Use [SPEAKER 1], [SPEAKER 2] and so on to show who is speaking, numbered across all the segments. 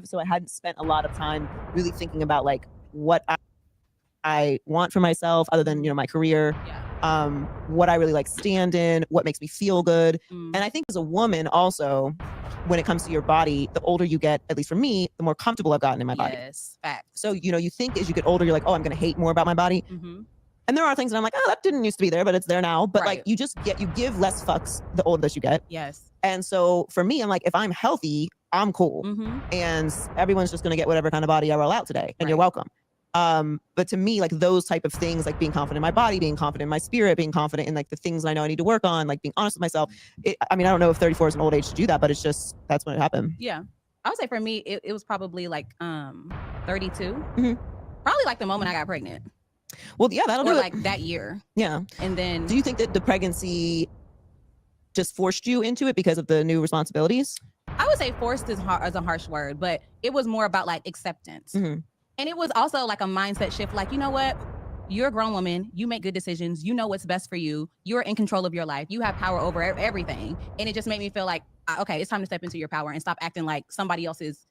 [SPEAKER 1] So I hadn't spent a lot of time really thinking about like what I want for myself other than, my career, what I really like stand in, what makes me feel good. And I think as a woman also, when it comes to your body, the older you get, at least for me, the more comfortable I've gotten in my body.
[SPEAKER 2] Yes, facts.
[SPEAKER 1] So, you think as you get older, you're like, oh, I'm going to hate more about my body. And there are things that I'm like, oh, that didn't used to be there, but it's there now. But like, you give less fucks the older that you get.
[SPEAKER 2] Yes.
[SPEAKER 1] And so for me, I'm like, if I'm healthy, I'm cool. And everyone's just going to get whatever kind of body I roll out today. And you're welcome. But to me, like those type of things, like being confident in my body, being confident in my spirit, being confident in like the things that I know I need to work on, like being honest with myself. I don't know if 34 is an old age to do that, but it's just, that's when it happened.
[SPEAKER 2] Yeah. I would say for me, it was probably like 32. Probably like the moment I got pregnant.
[SPEAKER 1] Well, yeah, that'll do it.
[SPEAKER 2] Like that year.
[SPEAKER 1] Yeah.
[SPEAKER 2] And then.
[SPEAKER 1] Do you think that the pregnancy just forced you into it because of the new responsibilities?
[SPEAKER 2] I would say forced is a harsh word, but it was more about like acceptance. And it was also like a mindset shift. Like, you know what? You're a grown woman. You make good decisions. You know what's best for you. You're in control of your life. You have power over everything. And it just made me feel like, okay, it's time to step into your power and stop acting like somebody else is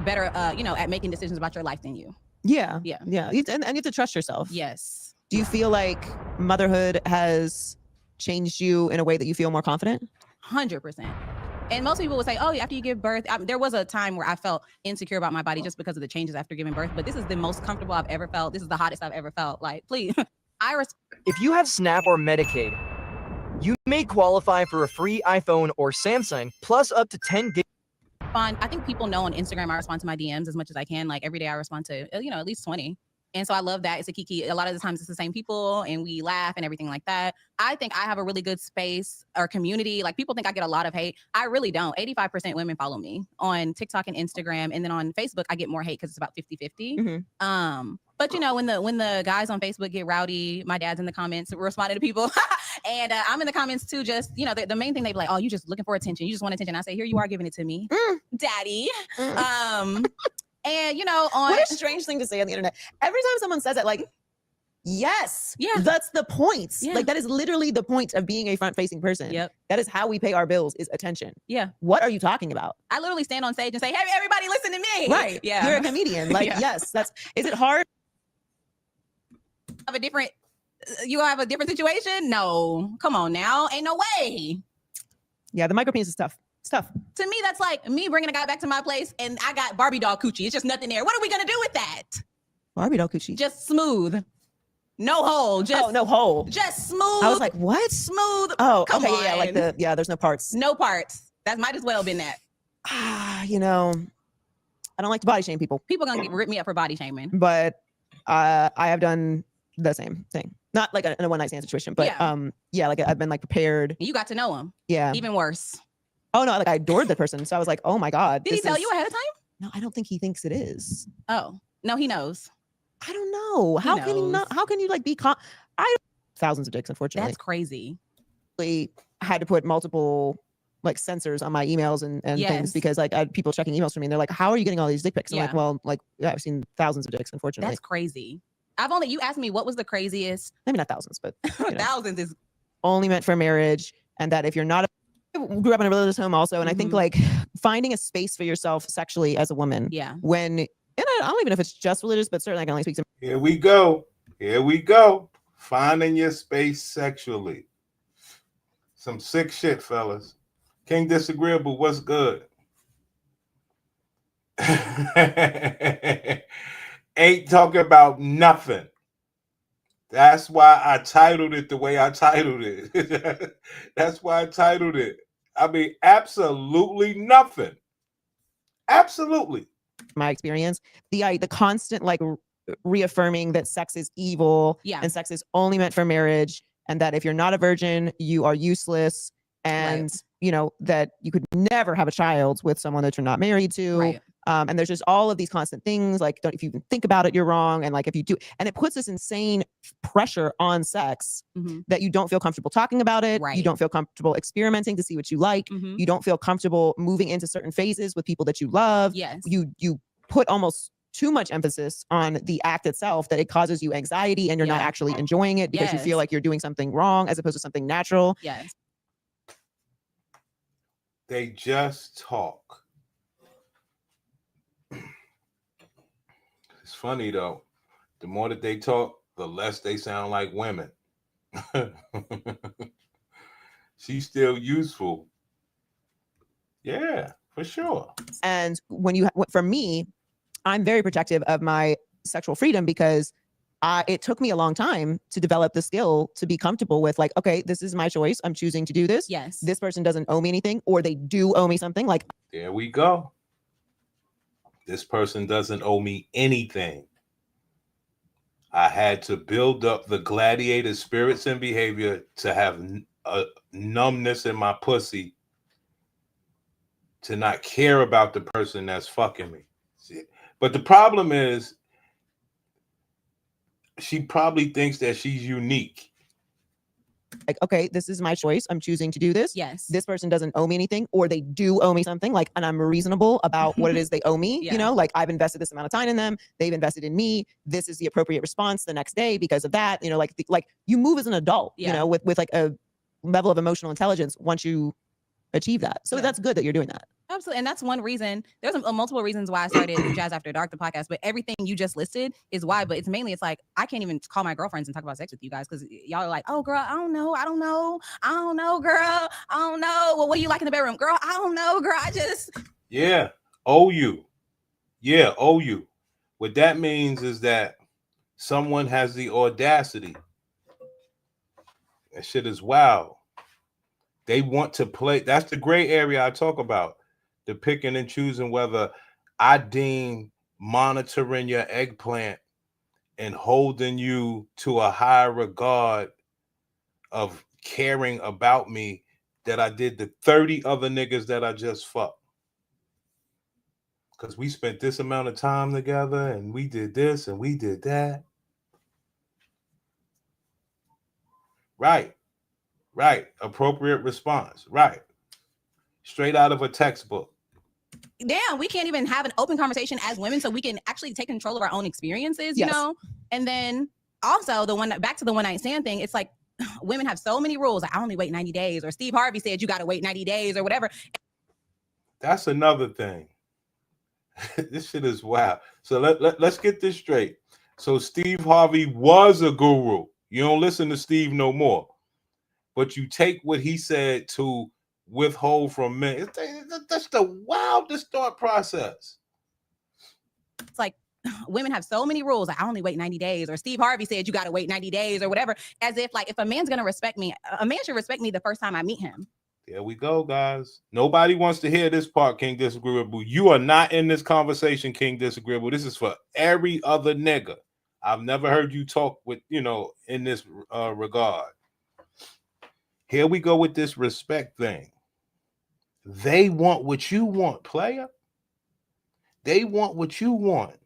[SPEAKER 2] better, at making decisions about your life than you.
[SPEAKER 1] Yeah. Yeah. Yeah. And you have to trust yourself.
[SPEAKER 2] Yes.
[SPEAKER 1] Do you feel like motherhood has changed you in a way that you feel more confident?
[SPEAKER 2] 100%. And most people would say, oh, after you give birth, there was a time where I felt insecure about my body just because of the changes after giving birth. But this is the most comfortable I've ever felt. This is the hottest I've ever felt. Like, please.
[SPEAKER 3] If you have SNAP or Medicaid, you may qualify for a free iPhone or Samsung plus up to 10 gig.
[SPEAKER 2] I think people know on Instagram I respond to my DMs as much as I can. Like every day I respond to, at least 20. And so I love that. It's a kiki. A lot of the times it's the same people and we laugh and everything like that. I think I have a really good space or community. Like people think I get a lot of hate. I really don't. 85% women follow me on TikTok and Instagram. And then on Facebook, I get more hate because it's about 50-50. But when the guys on Facebook get rowdy, my dad's in the comments responding to people. And I'm in the comments too, just, the main thing they be like, oh, you just looking for attention. You just want attention. I say, here you are giving it to me, daddy. And
[SPEAKER 1] what a strange thing to say on the internet. Every time someone says it, like, yes, that's the point. Like that is literally the point of being a front-facing person. That is how we pay our bills, is attention. What are you talking about?
[SPEAKER 2] I literally stand on stage and say, hey, everybody listen to me.
[SPEAKER 1] Right. You're a comedian. Like, yes, is it hard?
[SPEAKER 2] You have a different situation? No, come on now. Ain't no way.
[SPEAKER 1] Yeah, the micropenis is tough. It's tough.
[SPEAKER 2] To me, that's like me bringing a guy back to my place and I got Barbie doll coochie. It's just nothing there. What are we going to do with that?
[SPEAKER 1] Barbie doll coochie?
[SPEAKER 2] Just smooth. No hole.
[SPEAKER 1] No hole.
[SPEAKER 2] Just smooth.
[SPEAKER 1] I was like, what?
[SPEAKER 2] Smooth.
[SPEAKER 1] Oh, come okay. On. Yeah, there's no parts.
[SPEAKER 2] No parts. That might as well been that.
[SPEAKER 1] I don't like to body shame people.
[SPEAKER 2] People going to rip me up for body shaming.
[SPEAKER 1] But I have done the same thing. Not like in a one night stand situation, but like I've been like prepared.
[SPEAKER 2] You got to know him.
[SPEAKER 1] Yeah.
[SPEAKER 2] Even worse.
[SPEAKER 1] Oh no, like I adored the person. So I was like, oh my God.
[SPEAKER 2] Did he tell you ahead of time?
[SPEAKER 1] No, I don't think he thinks it is.
[SPEAKER 2] Oh, no, he knows.
[SPEAKER 1] I don't know. How can he not? How can you like be I thousands of dicks, unfortunately.
[SPEAKER 2] That's crazy.
[SPEAKER 1] I had to put multiple like censors on my emails and things because like I had people checking emails from me and they're like, how are you getting all these dick pics? I'm like, well, like I've seen thousands of dicks, unfortunately.
[SPEAKER 2] That's crazy. You asked me what was the craziest.
[SPEAKER 1] Maybe not thousands, but
[SPEAKER 2] thousands is
[SPEAKER 1] only meant for marriage. And that if you're not I grew up in a religious home also. And I think like finding a space for yourself sexually as a woman.
[SPEAKER 2] Yeah.
[SPEAKER 1] When, and I don't even know if it's just religious, but certainly I can only speak to.
[SPEAKER 4] Here we go. Finding your space sexually. Some sick shit, fellas. King Disagreeable, what's good? Ain't talking about nothing. That's why I titled it the way I titled it. That's why I titled it. I mean, absolutely nothing. Absolutely.
[SPEAKER 1] My experience, the constant like reaffirming that sex is evil and sex is only meant for marriage, and that if you're not a virgin, you are useless, and that you could never have a child with someone that you're not married to.
[SPEAKER 2] Right.
[SPEAKER 1] And there's just all of these constant things like, if you even think about it, you're wrong. And like, if you do, and it puts this insane pressure on sex that you don't feel comfortable talking about it.
[SPEAKER 2] Right.
[SPEAKER 1] You don't feel comfortable experimenting to see what you like. You don't feel comfortable moving into certain phases with people that you love.
[SPEAKER 2] Yes.
[SPEAKER 1] You put almost too much emphasis on the act itself that it causes you anxiety and you're not actually enjoying it because you feel like you're doing something wrong as opposed to something natural.
[SPEAKER 2] Yes.
[SPEAKER 4] They just talk. funny though. The more that they talk, the less they sound like women. She's still useful. Yeah, for sure.
[SPEAKER 1] And for me, I'm very protective of my sexual freedom because it took me a long time to develop the skill to be comfortable with like, okay, this is my choice. I'm choosing to do this.
[SPEAKER 2] Yes.
[SPEAKER 1] This person doesn't owe me anything, or they do owe me something. Like,
[SPEAKER 4] there we go. This person doesn't owe me anything. I had to build up the gladiator spirits and behavior to have a numbness in my pussy to not care about the person that's fucking me. But the problem is, she probably thinks that she's unique.
[SPEAKER 1] Like, okay, this is my choice. I'm choosing to do this.
[SPEAKER 2] Yes.
[SPEAKER 1] This person doesn't owe me anything, or they do owe me something. Like, and I'm reasonable about what it is they owe me.
[SPEAKER 2] Yeah.
[SPEAKER 1] You know, like I've invested this amount of time in them. They've invested in me. This is the appropriate response the next day because of that. You know, like you move as an adult.
[SPEAKER 2] Yeah.
[SPEAKER 1] You know, with like a level of emotional intelligence once you achieve that. So
[SPEAKER 2] Yeah.
[SPEAKER 1] that's good that you're doing that.
[SPEAKER 2] Absolutely. And that's one reason. There's multiple reasons why I started Jazz After Dark, the podcast, but everything you just listed is why. But it's mainly, it's like, I can't even call my girlfriends and talk about sex with you guys because y'all are like, oh, girl, I don't know, girl. I don't know. Well, what do you like in the bedroom? Girl, I don't know, girl.
[SPEAKER 4] Yeah, owe you. Yeah, owe you. What that means is that someone has the audacity. That shit is wild. They want to play. That's the gray area I talk about. The picking and choosing whether I deem monitoring your eggplant and holding you to a higher regard of caring about me that I did the 30 other niggas that I just fucked. Because we spent this amount of time together and we did this and we did that. Right. Appropriate response. Right. Straight out of a textbook.
[SPEAKER 2] Damn, we can't even have an open conversation as women so we can actually take control of our own experiences, you know? And then also back to the one night stand thing, it's like women have so many rules. Like, I only wait 90 days, or Steve Harvey said you got to wait 90 days or whatever.
[SPEAKER 4] That's another thing. This shit is wild. So let's get this straight. So Steve Harvey was a guru. You don't listen to Steve no more. But you take what he said to withhold from men. That's the wildest thought process.
[SPEAKER 2] It's like women have so many rules. Like, I only wait 90 days, or Steve Harvey said you got to wait 90 days or whatever. As if like, if a man's going to respect me, a man should respect me the first time I meet him.
[SPEAKER 4] There we go, guys. Nobody wants to hear this part, King Disagreeable. You are not in this conversation, King Disagreeable. This is for every other nigga. I've never heard you talk with, in this regard. Here we go with this respect thing. They want what you want, player. They want what you want.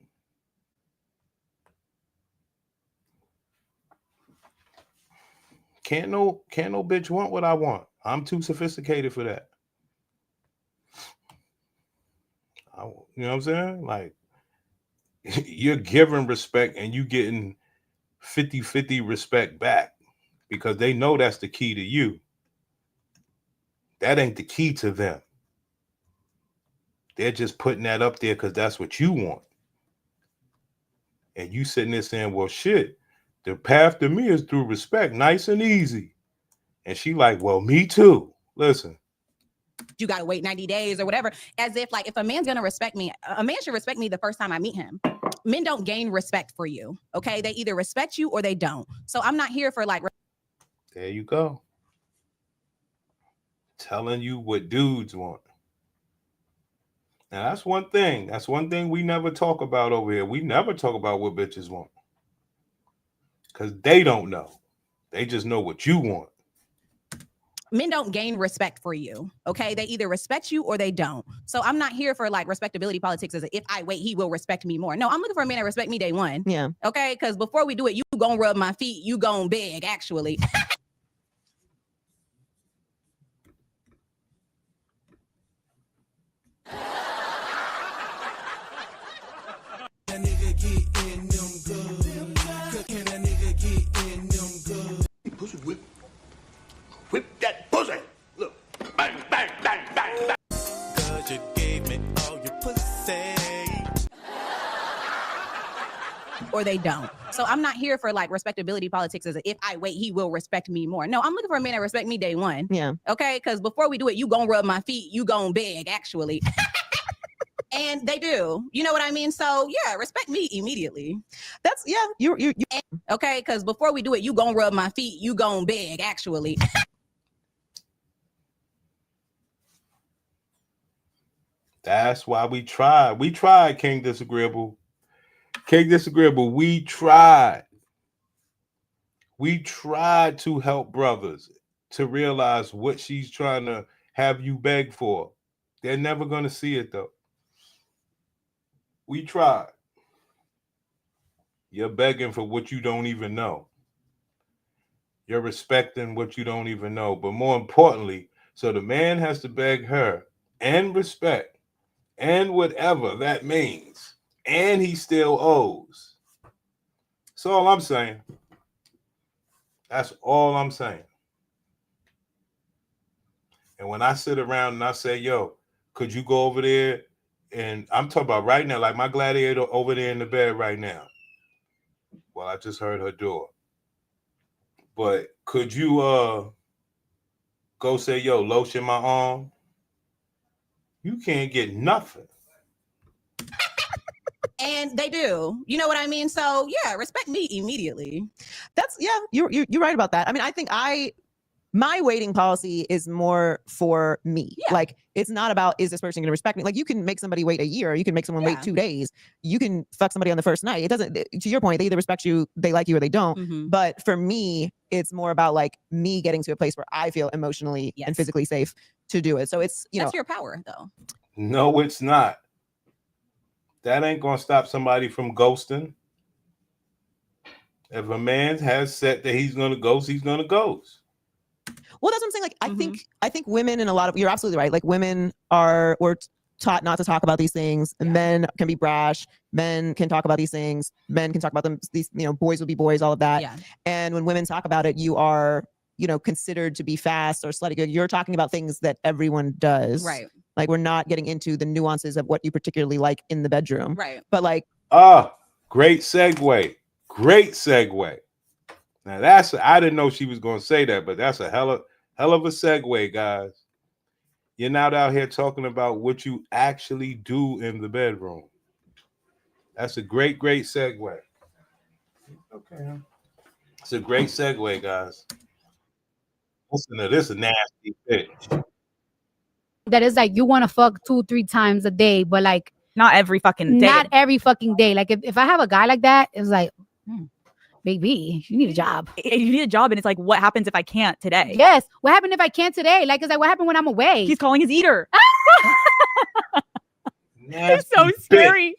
[SPEAKER 4] Can't no bitch want what I want. I'm too sophisticated for that. You know what I'm saying? Like, you're giving respect and you getting 50-50 respect back because they know that's the key to you. That ain't the key to them. They're just putting that up there because that's what you want. And you sitting there saying, well, shit, the path to me is through respect, nice and easy. And she like, well, me too. Listen.
[SPEAKER 2] You got to wait 90 days or whatever. As if like, if a man's going to respect me, a man should respect me the first time I meet him. Men don't gain respect for you. Okay. They either respect you or they don't. So I'm not here for like.
[SPEAKER 4] There you go. Telling you what dudes want. Now that's one thing. That's one thing we never talk about over here. We never talk about what bitches want. Because they don't know. They just know what you want.
[SPEAKER 2] Men don't gain respect for you. Okay. They either respect you or they don't. So I'm not here for like respectability politics as if I wait, he will respect me more. No, I'm looking for a man that respect me day one.
[SPEAKER 1] Yeah.
[SPEAKER 2] Okay. Because before we do it, you gonna rub my feet. You gonna beg, actually.
[SPEAKER 5] Whip that pussy. Look. Bang, bang, bang, bang, bang.
[SPEAKER 6] 'Cause you gave me all your pussy.
[SPEAKER 2] or they don't. So I'm not here for like respectability politics as if I wait, he will respect me more. No, I'm looking for a man that respect me day one.
[SPEAKER 1] Yeah.
[SPEAKER 2] Okay. Because before we do it, you gonna rub my feet, you gonna beg, actually. And they do. You know what I mean? So yeah, respect me immediately.
[SPEAKER 1] That's you
[SPEAKER 2] okay, because before we do it, you gonna rub my feet, you gonna beg, actually.
[SPEAKER 4] That's why we tried. We tried, King Disagreeable. King Disagreeable, we tried. We tried to help brothers to realize what she's trying to have you beg for. They're never going to see it, though. We tried. You're begging for what you don't even know. You're respecting what you don't even know. But more importantly, so the man has to beg her and respect and whatever that means. And he still owes. That's all I'm saying. That's all I'm saying. And when I sit around and I say, yo, could you go over there? And I'm talking about right now, like my gladiator over there in the bed right now. Well, I just heard her door. But could you go say, yo, lotion my arm? You can't get nothing.
[SPEAKER 2] And they do. You know what I mean? So yeah, respect me immediately.
[SPEAKER 1] That's you're right about that. I mean, I think my waiting policy is more for me. Yeah. Like, it's not about, is this person going to respect me? Like, you can make somebody wait a year. You can make someone wait 2 days. You can fuck somebody on the first night. It doesn't, to your point, they either respect you, they like you, or they don't. Mm-hmm. But for me, it's more about like me getting to a place where I feel emotionally and physically safe to do it. So it's,
[SPEAKER 2] that's your power though.
[SPEAKER 4] No, it's not. That ain't going to stop somebody from ghosting. If a man has said that he's going to ghost, he's going to ghost.
[SPEAKER 1] Well, that's what I'm saying. Like, I think women in a lot of, you're absolutely right. Like, women we're taught not to talk about these things. Yeah. Men can be brash. Men can talk about these things. Men can talk about them. These, boys will be boys, all of that. Yeah. And when women talk about it, you are, considered to be fast or slutty good. You're talking about things that everyone does. Right. Like, we're not getting into the nuances of what you particularly like in the bedroom. Right. But like,
[SPEAKER 4] great segue. Great segue. Now I didn't know she was going to say that, but that's a hell of a segue, guys. You're not out here talking about what you actually do in the bedroom. That's a great segue. Okay. It's a great segue, guys. Listen to this nasty bitch.
[SPEAKER 6] That is like, you want to fuck 2-3 times a day, but like
[SPEAKER 7] not every fucking day.
[SPEAKER 6] Not every fucking day. Like if I have a guy like that, it's like, baby, you need a job.
[SPEAKER 7] You need a job, and it's like, what happens if I can't today?
[SPEAKER 6] Yes. What happened if I can't today? Like, it's like, what happened when I'm away?
[SPEAKER 7] He's calling his eater. It's so scary.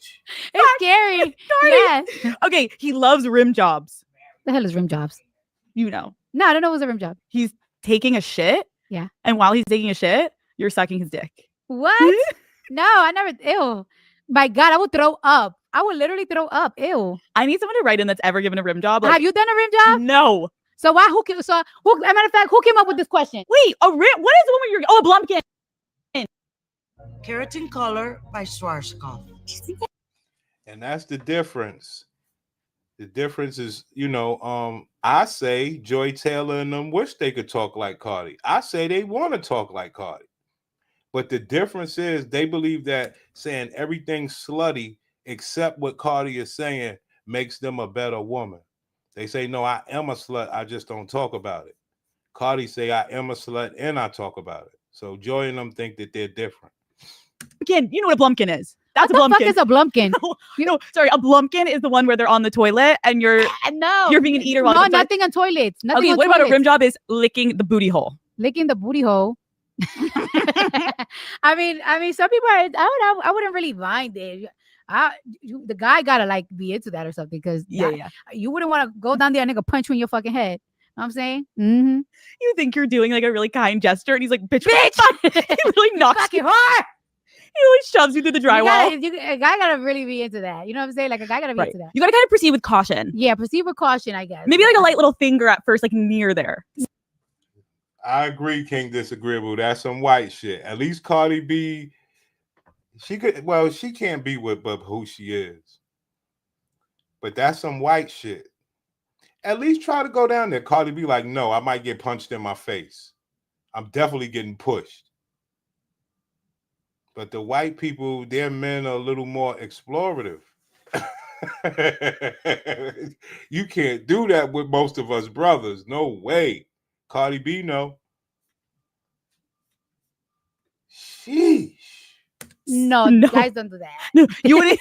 [SPEAKER 6] It's scary. Yes.
[SPEAKER 7] Okay, he loves rim jobs.
[SPEAKER 6] The hell is rim jobs?
[SPEAKER 7] No,
[SPEAKER 6] I don't know what's a rim job.
[SPEAKER 7] He's taking a shit.
[SPEAKER 6] Yeah.
[SPEAKER 7] And while he's taking a shit, you're sucking his dick.
[SPEAKER 6] What? No, I never. Ew. My God, I would throw up. I would literally throw up. Ew.
[SPEAKER 7] I need someone to write in that's ever given a rim job.
[SPEAKER 6] Have you done a rim job?
[SPEAKER 7] No.
[SPEAKER 6] So why? As a matter of fact, who came up with this question?
[SPEAKER 7] Wait, a rim? What is the one where you're? Oh, a Blumpkin.
[SPEAKER 8] Keratin Color by Schwarzkopf.
[SPEAKER 4] And that's the difference. The difference is, I say Joy Taylor and them wish they could talk like Cardi. I say they want to talk like Cardi. But the difference is they believe that saying everything slutty except what Cardi is saying makes them a better woman. They say, no, I am a slut. I just don't talk about it. Cardi say, I am a slut and I talk about it. So Joy and them think that they're different.
[SPEAKER 7] Again, you know what a Blumpkin is. That's
[SPEAKER 6] what
[SPEAKER 7] a Blumpkin.
[SPEAKER 6] What the fuck is a Blumpkin?
[SPEAKER 7] Sorry, a Blumpkin is the one where they're on the toilet and you're being an eater.
[SPEAKER 6] No, nothing on toilets. Nothing
[SPEAKER 7] okay,
[SPEAKER 6] on
[SPEAKER 7] what
[SPEAKER 6] toilets.
[SPEAKER 7] about a rim job is licking the booty hole?
[SPEAKER 6] Licking the booty hole. I mean, some people I wouldn't really mind it. The guy gotta like be into that or something, because you wouldn't want to go down there and nigga punch you in your fucking head. You know what I'm saying? Mm-hmm.
[SPEAKER 7] You think you're doing like a really kind gesture, and he's like, bitch. He really knocks you hard. He always shoves you through the drywall.
[SPEAKER 6] A guy gotta really be into that. You know what I'm saying? Like, a guy gotta be into that.
[SPEAKER 7] You gotta kind of proceed with caution.
[SPEAKER 6] Yeah, proceed with caution, I guess.
[SPEAKER 7] Maybe like a light little finger at first, like near there.
[SPEAKER 4] I agree, King Disagreeable. That's some white shit. At least Cardi B, she can't be with but who she is. But that's some white shit. At least try to go down there. Cardi B like, no, I might get punched in my face. I'm definitely getting pushed. But the white people, their men are a little more explorative. You can't do that with most of us brothers. No way. Cardi B, no. Sheesh.
[SPEAKER 6] No, guys don't do that.
[SPEAKER 7] No, you wouldn't.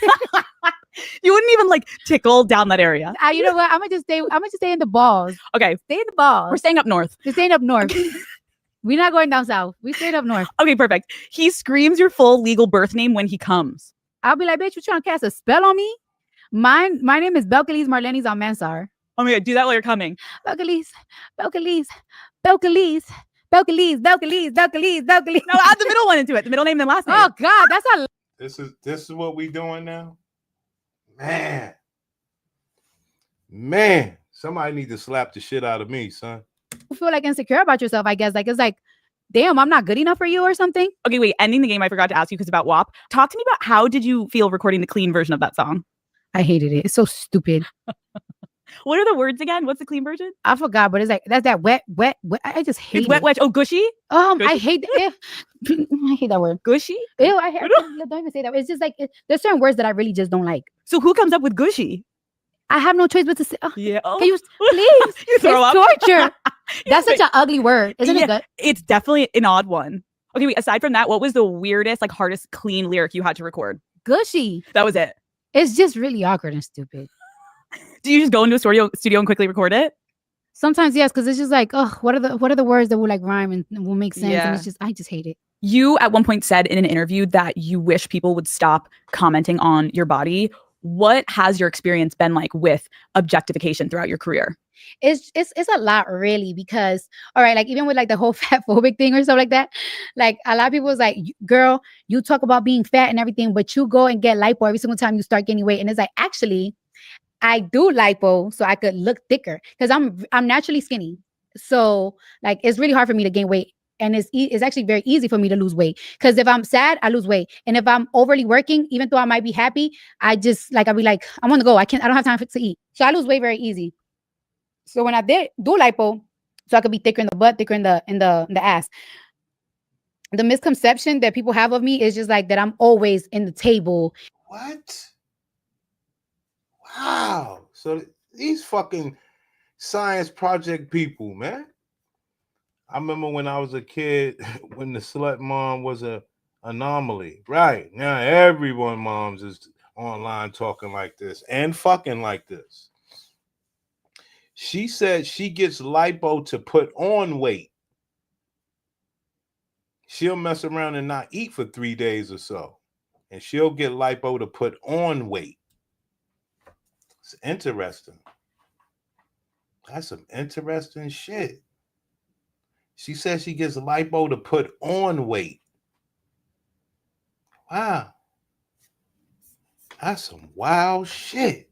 [SPEAKER 7] You wouldn't even like tickle down that area.
[SPEAKER 6] You know what? I'm gonna just stay in the balls.
[SPEAKER 7] Okay,
[SPEAKER 6] stay in the balls.
[SPEAKER 7] We're staying up north.
[SPEAKER 6] We're staying up north. We're not going down south. We staying up north.
[SPEAKER 7] Okay, perfect. He screams your full legal birth name when he comes.
[SPEAKER 6] I'll be like, bitch, you trying to cast a spell on me? My name is Belcalis Marlenis Almanzar.
[SPEAKER 7] Oh my god, do that while you're coming.
[SPEAKER 6] Belcalis.
[SPEAKER 7] No, add the middle one into it. The middle name and last name.
[SPEAKER 6] Oh God, that's a.
[SPEAKER 4] This is what we doing now. Man, somebody need to slap the shit out of me, son.
[SPEAKER 6] You feel like insecure about yourself, I guess. Like it's like, damn, I'm not good enough for you or something.
[SPEAKER 7] Okay, wait. Ending the game, I forgot to ask you because about WAP. Talk to me about how did you feel recording the clean version of that song?
[SPEAKER 6] I hated it. It's so stupid.
[SPEAKER 7] What are the words again? What's the clean version?
[SPEAKER 6] I forgot, but it's like that's that wet. I just hate
[SPEAKER 7] it's wet,
[SPEAKER 6] it.
[SPEAKER 7] wet. Oh, gushy.
[SPEAKER 6] Gushy? I hate that. I hate that word.
[SPEAKER 7] Gushy.
[SPEAKER 6] Ew, don't even say that. It's just like there's certain words that I really just don't like.
[SPEAKER 7] So who comes up with gushy?
[SPEAKER 6] I have no choice but to say. Oh,
[SPEAKER 7] yeah. Oh.
[SPEAKER 6] Can you please?
[SPEAKER 7] You throw up.
[SPEAKER 6] Torture. That's such an ugly word, isn't it? Good?
[SPEAKER 7] It's definitely an odd one. Okay, wait. Aside from that, what was the weirdest, like hardest clean lyric you had to record?
[SPEAKER 6] Gushy.
[SPEAKER 7] That was it.
[SPEAKER 6] It's just really awkward and stupid.
[SPEAKER 7] Do you just go into a studio and quickly record it?
[SPEAKER 6] Sometimes yes, because it's just like, oh, what are the words that will like rhyme and will make sense? Yeah. And it's just I just hate it.
[SPEAKER 7] You at one point said in an interview that you wish people would stop commenting on your body. What has your experience been like with objectification throughout your career?
[SPEAKER 6] It's a lot really because all right, like even with like the whole fat phobic thing or stuff like that, like a lot of people is like, girl, you talk about being fat and everything, but you go and get lipo every single time you start gaining weight. And it's like, actually, I do lipo so I could look thicker because I'm naturally skinny. So like it's really hard for me to gain weight. And it's actually very easy for me to lose weight because if I'm sad, I lose weight. And if I'm overly working, even though I might be happy, I'll be like, I'm on the go. I don't have time to eat. So I lose weight very easy. So when I did do lipo, so I could be thicker in the butt, thicker in the ass. The misconception that people have of me is just like that I'm always in the table.
[SPEAKER 4] What? Wow. So these fucking science project people, man. I remember when I was a kid, when the slut mom was a anomaly. Right. Now everyone moms is online talking like this and fucking like this. She said she gets lipo to put on weight. She'll mess around and not eat for 3 days or so. And she'll get lipo to put on weight. It's interesting. That's some interesting shit. She says she gets lipo to put on weight. Wow. That's some wild shit.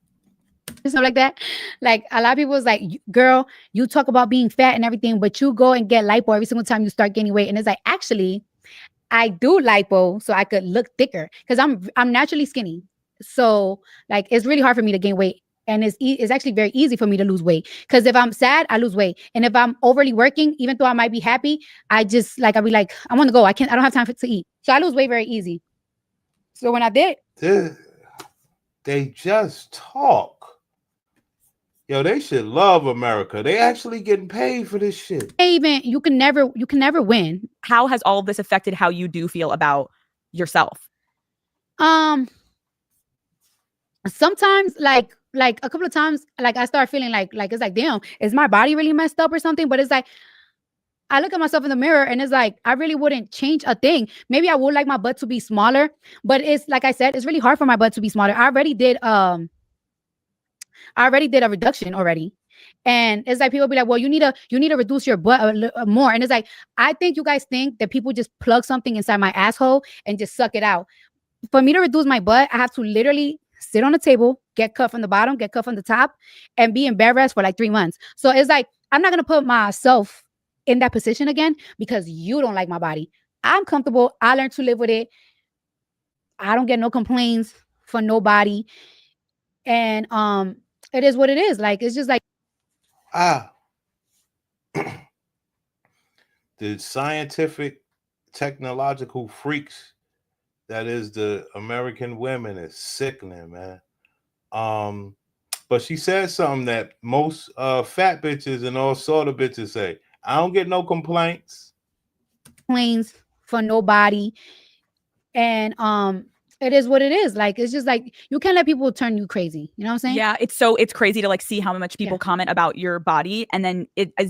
[SPEAKER 6] Stuff like that. Like a lot of people is like, girl, you talk about being fat and everything, but you go and get lipo every single time you start gaining weight. And it's like, actually, I do lipo so I could look thicker because I'm naturally skinny. So like it's really hard for me to gain weight. And it's actually very easy for me to lose weight because if I'm sad, I lose weight. And if I'm overly working, even though I might be happy, I'll be like, I'm on the go. I don't have time to eat. So I lose weight very easy. So when I did,
[SPEAKER 4] they just talk. Yo, they should love America. They actually getting paid for this shit.
[SPEAKER 6] Even you can never win.
[SPEAKER 7] How has all of this affected how you do feel about yourself?
[SPEAKER 6] Sometimes like a couple of times, like I start feeling like it's like, damn, is my body really messed up or something? But it's like, I look at myself in the mirror and it's like, I really wouldn't change a thing. Maybe I would like my butt to be smaller, but it's like I said, it's really hard for my butt to be smaller. I already did a reduction already. And it's like people be like, well, you need to reduce your butt more. And it's like, I think you guys think that people just plug something inside my asshole and just suck it out. For me to reduce my butt, I have to literally sit on the table, get cut from the bottom, get cut from the top, and be in bed rest for like 3 months. So it's like, I'm not going to put myself in that position again because you don't like my body. I'm comfortable. I learned to live with it. I don't get no complaints from nobody. And it is what it is. Like, it's just like
[SPEAKER 4] the scientific technological freaks that is the American women is sickening, man. But she said something that most fat bitches and all sort of bitches say. I don't get no complaints.
[SPEAKER 6] Complaints for nobody. And it is what it is. Like, it's just like, you can't let people turn you crazy. You know what I'm saying?
[SPEAKER 7] Yeah, it's crazy to like see how much people comment about your body, and then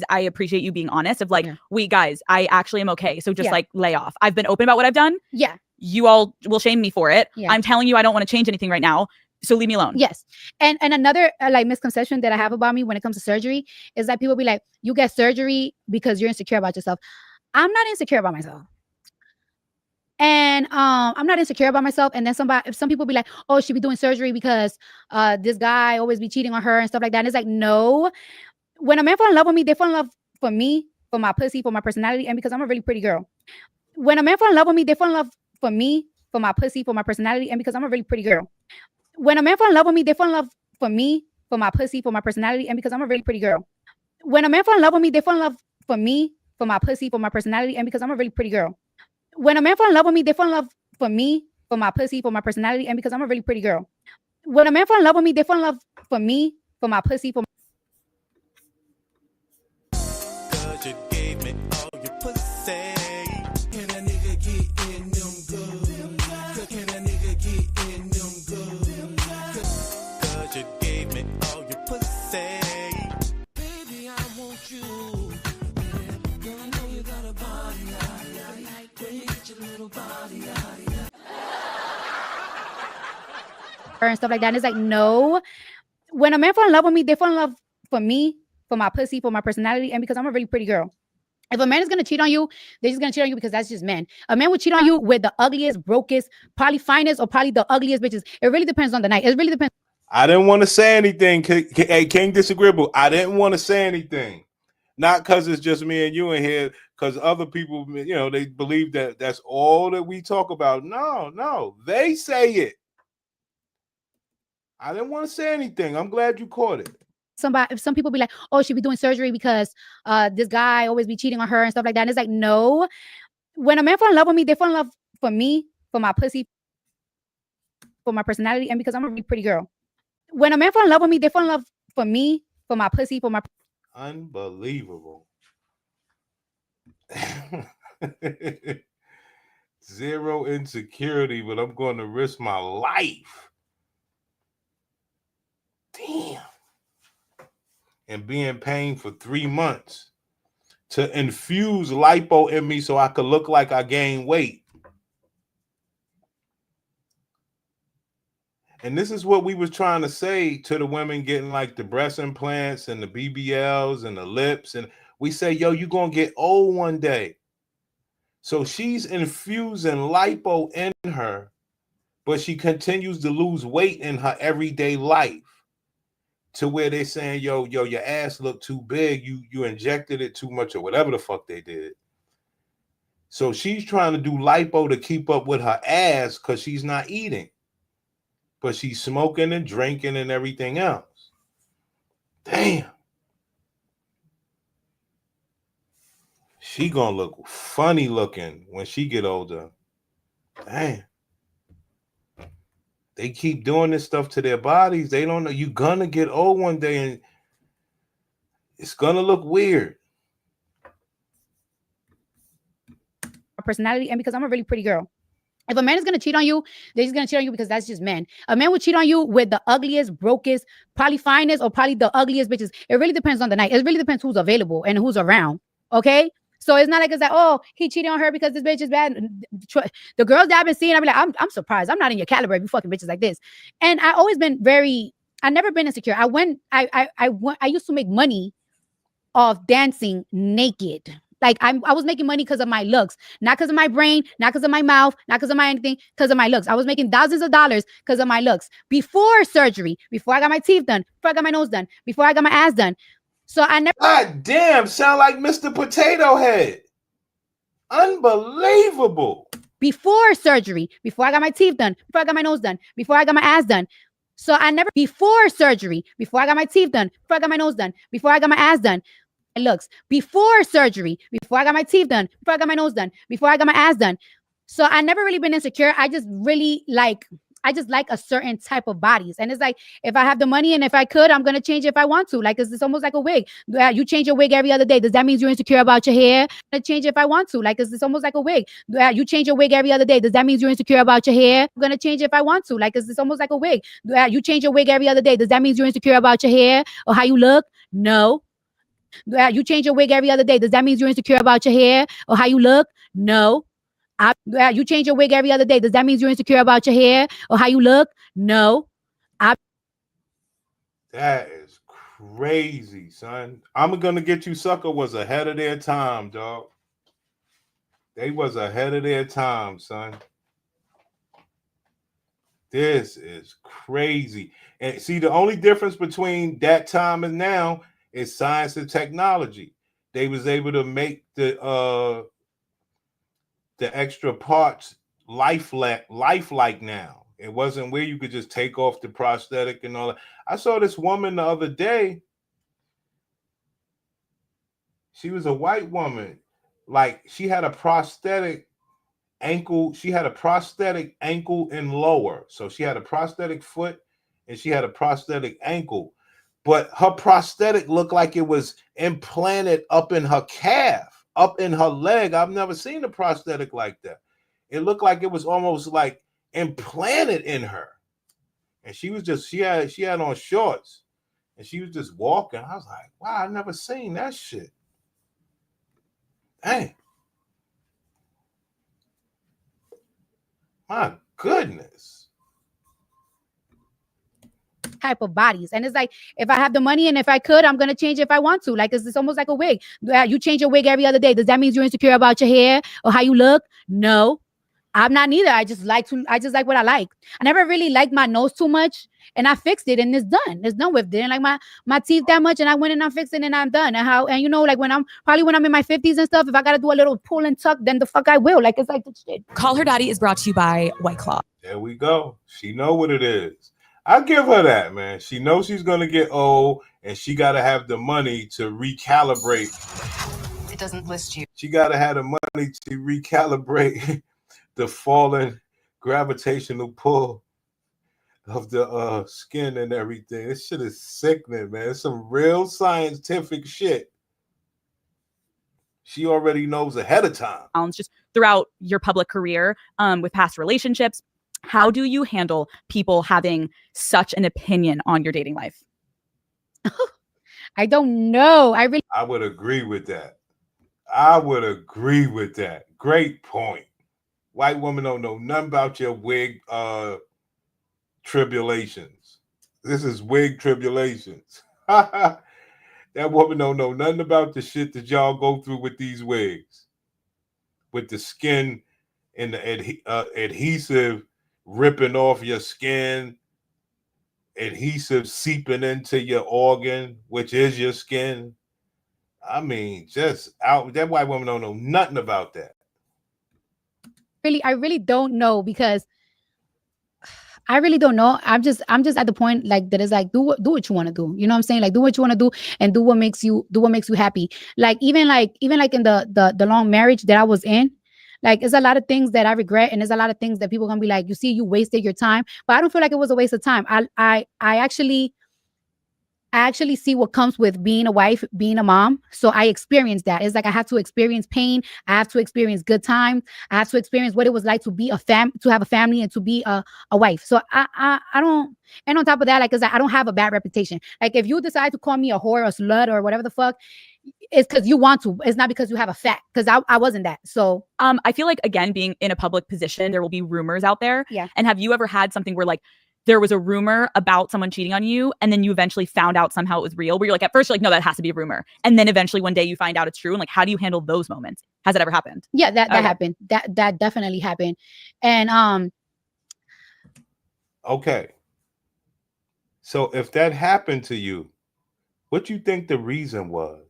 [SPEAKER 7] I appreciate you being honest of like, wait guys, I actually am okay. So just like lay off. I've been open about what I've done.
[SPEAKER 6] Yeah.
[SPEAKER 7] You all will shame me for it.
[SPEAKER 6] Yeah.
[SPEAKER 7] I'm telling you I don't want to change anything right now. So leave me alone.
[SPEAKER 6] Yes. And another like misconception that I have about me when it comes to surgery is that people be like, you get surgery because you're insecure about yourself. I'm not insecure about myself. And I'm not insecure about myself. And then some people be like, oh, she be doing surgery because this guy always be cheating on her and stuff like that. And it's like, no. When a man fall in love with me, they fall in love for me, for my pussy, for my personality, and because I'm a really pretty girl. When a man fall in love with me, they fall in love for me, for my pussy, for my personality, and because I'm a really pretty girl. When a man fall in love with me, they fall in love for me, for my pussy, for my personality, and because I'm a really pretty girl. When a man fall in love with me, they fall in love for me, for my pussy, for my personality, and because I'm a really pretty girl. When a man fall in love with me, they fall in love for me, for my pussy, for my personality, and because I'm a really pretty girl. When a man fall in love with me, they fall in love for me, for my pussy, for my...
[SPEAKER 9] Cause you gave me all your pussy. Can a nigga get in them good? Can a nigga get in them good? Cause you gave me all your pussy. Baby, I want you. Girl, I know you got a body. Get your little body
[SPEAKER 6] and stuff like that. And it's like, no. When a man fall in love with me, they fall in love for me, for my pussy, for my personality, and because I'm a really pretty girl. If a man is gonna cheat on you, they're just gonna cheat on you because that's just men. A man would cheat on you with the ugliest, brokest, probably finest, or probably the ugliest bitches. It really depends on the night. It really depends.
[SPEAKER 4] I didn't want to say anything. Hey, King Disagreeable. I didn't want to say anything. Not because it's just me and you in here, because other people, you know, they believe that that's all that we talk about. No, they say it. I didn't want to say anything. I'm glad you caught it.
[SPEAKER 6] Some people be like, oh, she be doing surgery because this guy always be cheating on her and stuff like that. And it's like, no. When a man fall in love with me, they fall in love for me, for my pussy, for my personality, and because I'm a really pretty girl. When a man fall in love with me, they fall in love for me, for my pussy, for my...
[SPEAKER 4] Unbelievable. Zero insecurity, but I'm going to risk my life. Damn. And be in pain for 3 months to infuse lipo in me so I could look like I gained weight. And this is what we was trying to say to the women getting like the breast implants and the BBLs and the lips. And we say, yo, you're going to get old one day. So she's infusing lipo in her, but she continues to lose weight in her everyday life to where they're saying, yo, your ass look too big. You injected it too much or whatever the fuck they did. So she's trying to do lipo to keep up with her ass because she's not eating. But she's smoking and drinking and everything else. Damn. She gonna look funny looking when she get older. Damn. They keep doing this stuff to their bodies. They don't know. You're gonna get old one day and it's gonna look weird.
[SPEAKER 6] Personality, and because I'm a really pretty girl. If a man is going to cheat on you, they're just going to cheat on you because that's just men. A man would cheat on you with the ugliest, brokest, probably finest, or probably the ugliest bitches. It really depends on the night. It really depends who's available and who's around. Okay? So it's not like it's like, oh, he cheated on her because this bitch is bad. The girls that I've been seeing, I'll be like, I'm surprised. I'm not in your caliber if you fucking bitches like this. And I always been I never been insecure. I used to make money off dancing naked. Like I was making money because of my looks, not because of my brain, not because of my mouth, not because of my anything, because of my looks. I was making thousands of dollars because of my looks before surgery, before I got my teeth done, before I got my nose done, before I got my ass done. So I never.
[SPEAKER 4] God damn, sound like Mr. Potato Head. Unbelievable.
[SPEAKER 6] Before surgery, before I got my teeth done, before I got my nose done, before I got my ass done. So I never, before surgery, before I got my teeth done, before I got my nose done, before I got my ass done, it looks, before surgery, before I got my teeth done, before I got my nose done, before I got my ass done. So I never really been insecure. I just like a certain type of bodies. And it's like, if I have the money and if I could, I'm going to change if I want to. Like, it's almost like a wig. You change your wig every other day. Does that mean you're insecure about your hair? I'm going to change if I want to. Like, it's almost like a wig. You change your wig every other day. Does that mean you're insecure about your hair? I'm going to change if I want to. Like, it's almost like a wig. You change your wig every other day. Does that mean you're insecure about your hair or how you look? No. You change your wig every other day. Does that mean you're insecure about your hair or how you look? No. You change your wig every other day. Does that mean you're insecure about your hair or how you look? No.
[SPEAKER 4] That is crazy, son. I'm Gonna Get You Sucker was ahead of their time, dog. They was ahead of their time, son. This is crazy. And see, the only difference between that time and now is science and technology. They was able to make the extra parts lifelike now. It wasn't where you could just take off the prosthetic and all that. I saw this woman the other day. She was a white woman. Like, she had a prosthetic ankle. She had a prosthetic ankle and lower. So she had a prosthetic foot and she had a prosthetic ankle. But her prosthetic looked like it was implanted up in her calf, up in her leg. I've never seen a prosthetic like that. It looked like it was almost like implanted in her. And she was just, she had on shorts and she was just walking. I was like, wow, I never seen that shit. Dang. My goodness.
[SPEAKER 6] Type of bodies. And it's like, if I have the money and if I could, I'm going to change if I want to. Like, it's almost like a wig. You change your wig every other day. Does that mean you're insecure about your hair or how you look? No. I'm not neither. I just like what I like. I never really liked my nose too much and I fixed it and it's done. It's done with. Didn't like my teeth that much and I went and I fixed it and I'm done. And you know, like when I'm in my 50s and stuff, if I got to do a little pull and tuck, then the fuck I will. Like, it's like the shit.
[SPEAKER 7] Call Her Daddy is brought to you by White Claw.
[SPEAKER 4] There we go. She know what it is. I give her that, man. She knows she's going to get old and she got to have the money to recalibrate.
[SPEAKER 8] It doesn't list you.
[SPEAKER 4] She got to have the money to recalibrate the falling gravitational pull of the skin and everything. This shit is sickening, man. It's some real scientific shit. She already knows ahead of time.
[SPEAKER 7] Just throughout your public career, with past relationships, how do you handle people having such an opinion on your dating life?
[SPEAKER 6] I don't know.
[SPEAKER 4] I would agree with that. Great point. White woman don't know nothing about your wig tribulations. This is wig tribulations. That woman don't know nothing about the shit that y'all go through with these wigs. With the skin and the adhesive ripping off your skin, adhesive seeping into your organ, which is your skin. I mean, just out. That white woman don't know nothing about that.
[SPEAKER 6] I really don't know because I really don't know. I'm just at the point like that is like do what you want to do. You know what I'm saying? Like do what you want to do and do what makes you happy. Like even in the long marriage that I was in, like there's a lot of things that I regret and there's a lot of things that people are gonna be like, you see, you wasted your time. But I don't feel like it was a waste of time. I actually see what comes with being a wife, being a mom. So I experienced that. It's like I have to experience pain. I have to experience good times. I have to experience what it was like to be to have a family and to be a wife. So I don't. And on top of that, like, cause I don't have a bad reputation. Like if you decide to call me a whore or a slut or whatever the fuck, it's because you want to. It's not because you have a fact. Because I wasn't that. So
[SPEAKER 7] I feel like again, being in a public position, there will be rumors out there.
[SPEAKER 6] Yeah.
[SPEAKER 7] And have you ever had something where like there was a rumor about someone cheating on you and then you eventually found out somehow it was real, where you're like, at first you're like, no, that has to be a rumor. And then eventually one day you find out it's true. And like, how do you handle those moments? Has it ever happened?
[SPEAKER 6] Yeah, that happened. That definitely happened. And
[SPEAKER 4] okay. So if that happened to you, what do you think the reason was?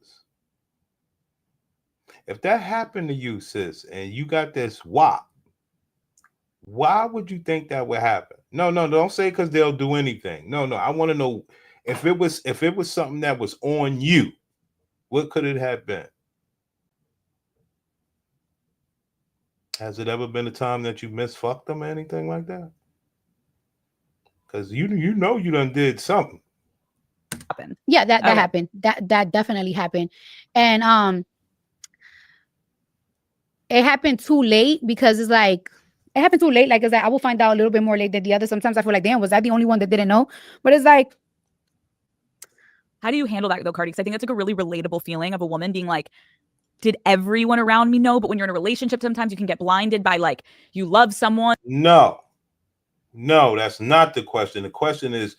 [SPEAKER 4] If that happened to you, sis, and you got this wop, why would you think that would happen? No, don't say because they'll do anything. No, I want to know if it was something that was on you, what could it have been? Has it ever been a time that you misfucked them or anything like that? Because you know you done did something.
[SPEAKER 7] Happened.
[SPEAKER 6] Yeah, that happened. That definitely happened. And it happened too late because it's like it happened too late. Like it's like I will find out a little bit more late than the other. Sometimes I feel like, damn, was I the only one that didn't know? But it's like,
[SPEAKER 7] how do you handle that though, Cardi? Because I think that's like a really relatable feeling of a woman being like, did everyone around me know? But when you're in a relationship, sometimes you can get blinded by like you love someone.
[SPEAKER 4] No, that's not the question. The question is,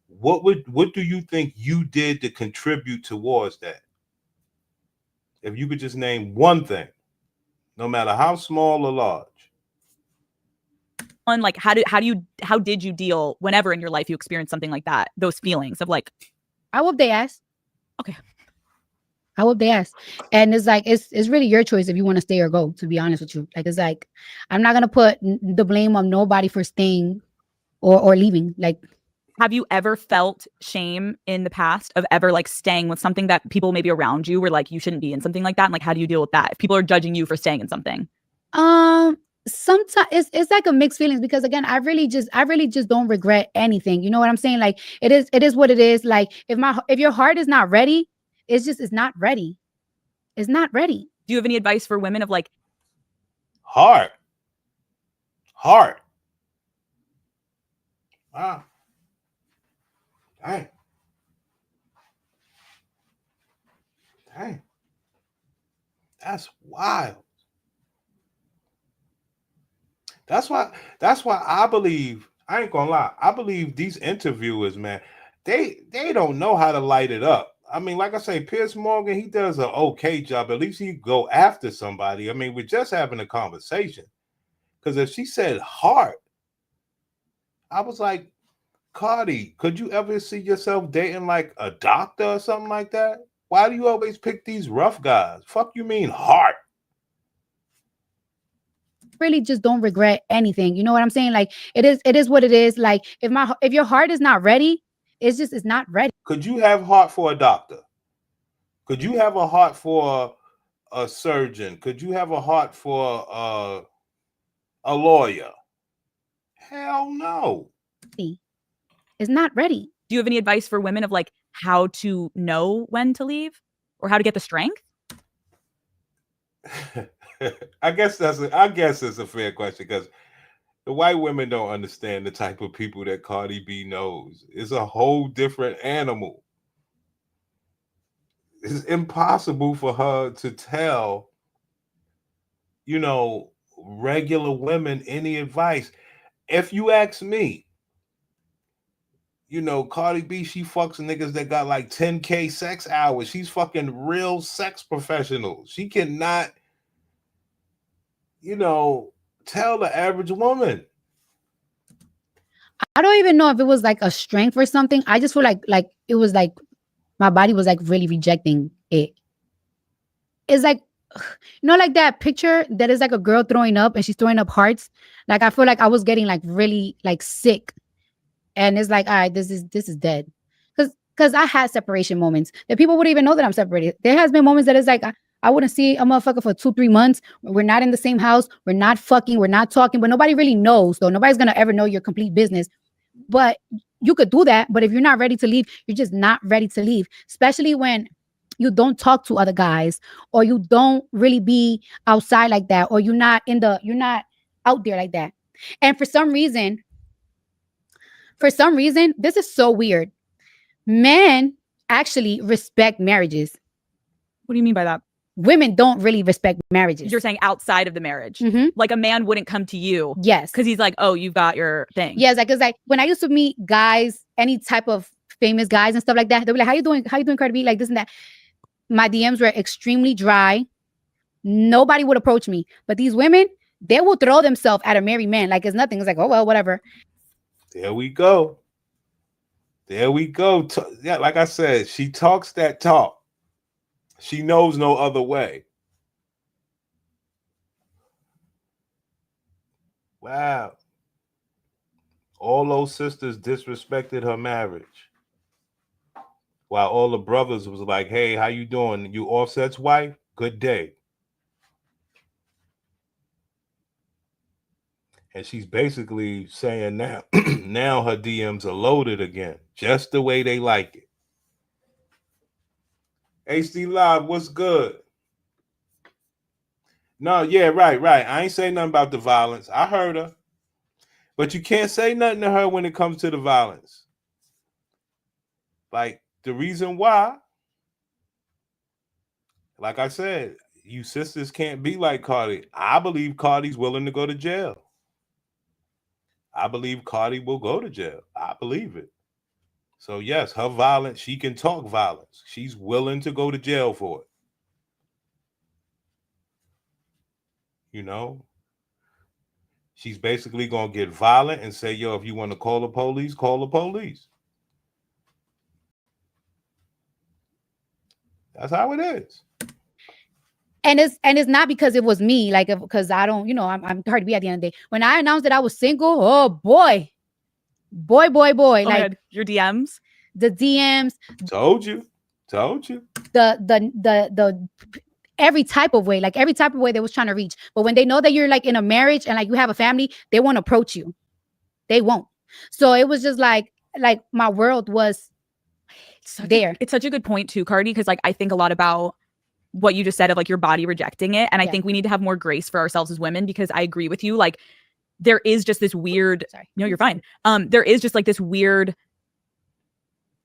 [SPEAKER 4] what do you think you did to contribute towards that? If you could just name one thing, no matter how small or large.
[SPEAKER 7] Like how did you deal whenever in your life you experienced something like that? Those feelings of like,
[SPEAKER 6] I whoop their ass.
[SPEAKER 7] Okay.
[SPEAKER 6] I whoop their ass. And it's like it's really your choice if you want to stay or go, to be honest with you. Like it's like I'm not gonna put the blame on nobody for staying or leaving. Like,
[SPEAKER 7] have you ever felt shame in the past of ever like staying with something that people maybe around you were like, you shouldn't be in something like that? And like, how do you deal with that if people are judging you for staying in something?
[SPEAKER 6] Sometimes it's like a mixed feelings because again, I really just don't regret anything. You know what I'm saying? Like it is what it is. Like if your heart is not ready, it's not ready. It's not ready.
[SPEAKER 7] Do you have any advice for women of like
[SPEAKER 4] heart? Wow. Dang. That's wild. That's why I believe, I ain't gonna lie, I believe these interviewers, man, they don't know how to light it up. I mean, like I say, Piers Morgan, he does an okay job. At least he go after somebody. I mean, we're just having a conversation. Because if she said heart, I was like, Cardi, could you ever see yourself dating like a doctor or something like that? Why do you always pick these rough guys? Fuck you mean heart?
[SPEAKER 6] Really just don't regret anything. You know what I'm saying? Like it is what it is. Like if your heart is not ready, it's not ready.
[SPEAKER 4] Could you have heart for a doctor? Could you have a heart for a surgeon? Could you have a heart for a lawyer? Hell no.
[SPEAKER 6] It's not ready.
[SPEAKER 7] Do you have any advice for women of like how to know when to leave or how to get the strength?
[SPEAKER 4] I guess it's a fair question because the white women don't understand the type of people that Cardi B knows. It's a whole different animal. It's impossible for her to tell, regular women any advice. If you ask me, Cardi B, she fucks niggas that got like 10K sex hours. She's fucking real sex professional. She cannot, tell the average woman.
[SPEAKER 6] I don't even know if it was like a strength or something. I just feel like it was like my body was like really rejecting it. It's like, like that picture that is like a girl throwing up and she's throwing up hearts. Like I feel like I was getting like really like sick. And it's like, all right, this is dead. Because I had separation moments that people wouldn't even know that I'm separated. There has been moments that it's like I wouldn't see a motherfucker for 2-3 months. We're not in the same house. We're not fucking. We're not talking. But nobody really knows. So nobody's going to ever know your complete business. But you could do that. But if you're not ready to leave, you're just not ready to leave. Especially when you don't talk to other guys or you don't really be outside like that or you're not out there like that. And for some reason, this is so weird. Men actually respect marriages.
[SPEAKER 7] What do you mean by that?
[SPEAKER 6] Women don't really respect marriages.
[SPEAKER 7] You're saying outside of the marriage.
[SPEAKER 6] Mm-hmm.
[SPEAKER 7] Like a man wouldn't come to you.
[SPEAKER 6] Yes.
[SPEAKER 7] Because he's like, oh, you've got your thing.
[SPEAKER 6] Yes, like, cause like when I used to meet guys, any type of famous guys and stuff like that, they'll be like, how you doing, Cardi B? Like this and that. My DMs were extremely dry. Nobody would approach me. But these women, they will throw themselves at a married man like it's nothing. It's like, oh, well, whatever.
[SPEAKER 4] There we go. Yeah, like I said, she talks that talk. She knows no other way. Wow. All those sisters disrespected her marriage, while all the brothers was like, "Hey, how you doing? You Offset's wife? Good day." And she's basically saying now, now her DMs are loaded again, just the way they like it. HD Live, what's good? No, yeah, right. I ain't say nothing about the violence. I heard her. But you can't say nothing to her when it comes to the violence. Like, the reason why, like I said, you sisters can't be like Cardi. I believe Cardi's willing to go to jail. I believe Cardi will go to jail. I believe it. So, yes, her violence, she can talk violence. She's willing to go to jail for it. You know? She's basically going to get violent and say, yo, if you want to call the police, call the police. That's how it is.
[SPEAKER 6] And it's not because it was me, like, because I don't, I'm Cardi B at the end of the day. When I announced that I was single, oh boy. Oh like
[SPEAKER 7] God, your DMs,
[SPEAKER 6] the DMs.
[SPEAKER 4] Told you.
[SPEAKER 6] The every type of way, they was trying to reach. But when they know that you're like in a marriage and like you have a family, they won't approach you. They won't. So it was just like my world was there.
[SPEAKER 7] It's such a good point too, Cardi, because like I think a lot about what you just said of like your body rejecting it. And I think we need to have more grace for ourselves as women, because I agree with you. Like there is just this weird, no, you're fine. There is just like this weird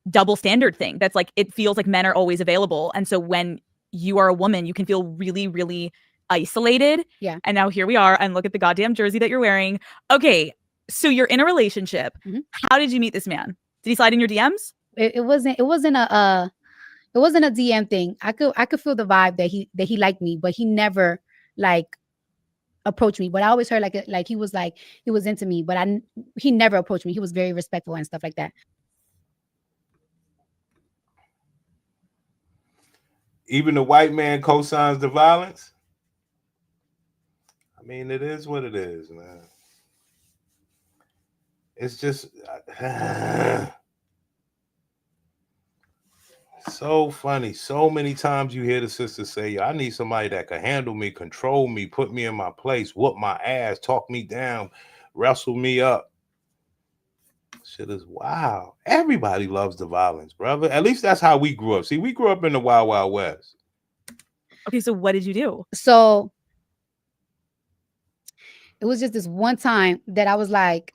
[SPEAKER 7] double standard thing that's like, it feels like men are always available. And so when you are a woman, you can feel really, really isolated.
[SPEAKER 6] Yeah.
[SPEAKER 7] And now here we are, and look at the goddamn jersey that you're wearing. Okay. So you're in a relationship.
[SPEAKER 6] Mm-hmm.
[SPEAKER 7] How did you meet this man? Did he slide in your DMs?
[SPEAKER 6] It wasn't a DM thing. I could feel the vibe that he liked me, but he never like approached me. But I always heard like he was into me, but he never approached me. He was very respectful and stuff like that.
[SPEAKER 4] Even the white man co-signs the violence. I mean, it is what it is, man. It's just so funny. So many times you hear the sisters say, yo, I need somebody that can handle me, control me, put me in my place, whoop my ass, talk me down, wrestle me up. Shit is wow. Everybody loves the violence, brother. At least that's how we grew up. See, we grew up in the Wild Wild West.
[SPEAKER 7] Okay, so what did you do?
[SPEAKER 6] So it was just this one time that I was like,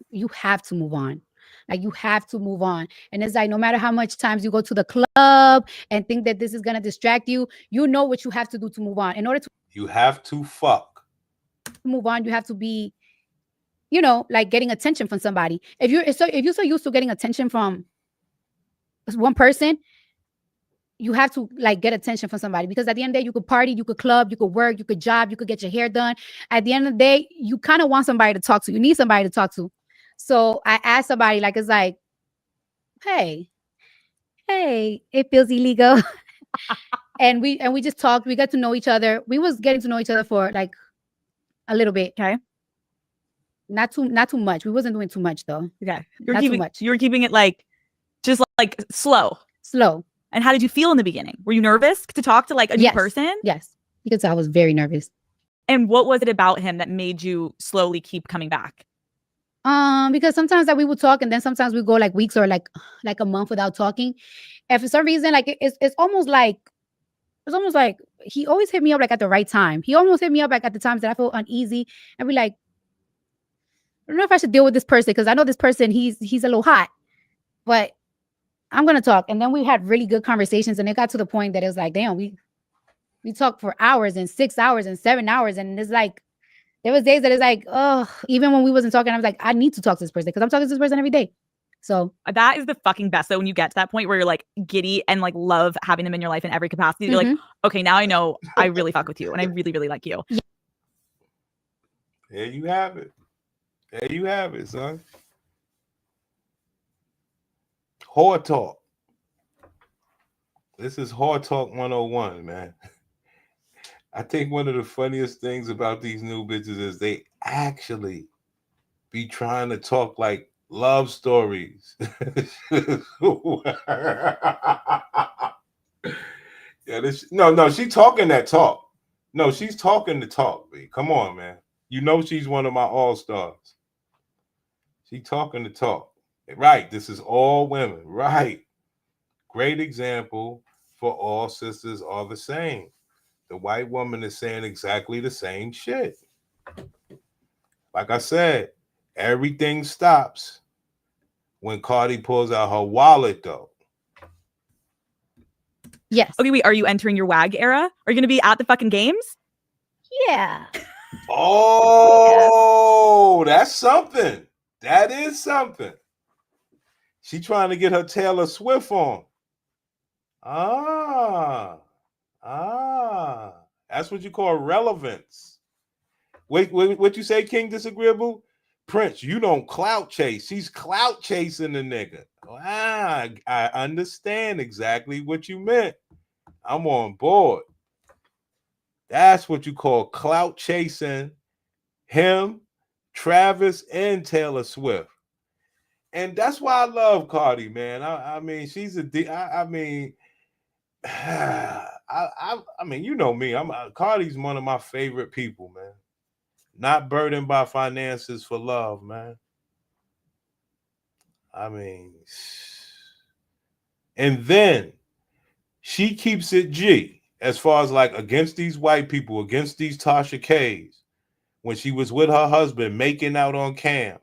[SPEAKER 6] you have to move on. Like, you have to move on. And it's like, no matter how much times you go to the club and think that this is going to distract you, you know what you have to do to move on. In order to
[SPEAKER 4] You have to fuck.
[SPEAKER 6] move on, you have to be, like getting attention from somebody. If you're so used to getting attention from one person, you have to like get attention from somebody, because at the end of the day, you could party, you could club, you could work, you could job, you could get your hair done. At the end of the day, you kind of want somebody to talk to. You need somebody to talk to. So I asked somebody, like, it's like, hey, it feels illegal. and we just talked. We got to know each other. We was getting to know each other for like a little bit.
[SPEAKER 7] Okay.
[SPEAKER 6] Not too much. We wasn't doing too much though.
[SPEAKER 7] Okay.
[SPEAKER 6] You
[SPEAKER 7] were keeping it like just like slow. And how did you feel in the beginning? Were you nervous to talk to like a new person?
[SPEAKER 6] Yes. Because I was very nervous.
[SPEAKER 7] And what was it about him that made you slowly keep coming back?
[SPEAKER 6] Because sometimes that we would talk, and then sometimes we go like weeks or like a month without talking. And for some reason, like it's almost like he always hit me up like at the right time. He almost hit me up like at the times that I feel uneasy, and be like, I don't know if I should deal with this person, because I know this person, he's a little hot, but I'm gonna talk. And then we had really good conversations, and it got to the point that it was like, damn, we talked for hours and 6 hours and 7 hours, and it's like there was days that it's like, oh, even when we wasn't talking, I was like, I need to talk to this person, because I'm talking to this person every day. So
[SPEAKER 7] that is the fucking best though, when you get to that point where you're like giddy and like love having them in your life in every capacity. You're like, okay, now I know I really fuck with you and I really, really like you.
[SPEAKER 4] There you have it. There you have it, son. Whore talk. This is Whore Talk 101, man. I think one of the funniest things about these new bitches is they actually be trying to talk like love stories. Yeah, no, she talking that talk. No, she's talking the talk, B. Come on, man. You know she's one of my all-stars. She talking the talk. Right. This is all women. Right. Great example for all sisters are the same. The white woman is saying exactly the same shit. Like I said, everything stops when Cardi pulls out her wallet, though.
[SPEAKER 6] Yes.
[SPEAKER 7] Okay, wait, are you entering your WAG era? Are you going to be at the fucking games?
[SPEAKER 6] Yeah.
[SPEAKER 4] Oh, that's something. That is something. She trying to get her Taylor Swift on. That's what you call relevance. Wait, what you say, King Disagreeable? Prince, you don't clout chase. She's clout chasing the nigga. I understand exactly what you meant. I'm on board. That's what you call clout chasing him, Travis, and Taylor Swift. And that's why I love Cardi, man. I mean, she's I mean, you know me. Cardi's one of my favorite people, man. Not burdened by finances for love, man. I mean, and then she keeps it G as far as like against these white people, against these Tasha K's, when she was with her husband making out on cam.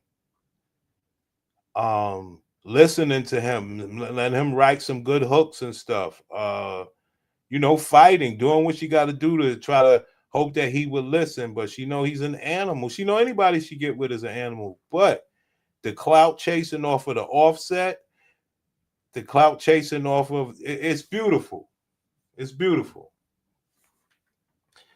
[SPEAKER 4] Listening to him, letting him write some good hooks and stuff. You know, fighting, doing what she got to do to try to hope that he would listen. But she know he's an animal. She know anybody she get with is an animal. But the clout chasing off of the Offset, the clout chasing off of it's beautiful. It's beautiful.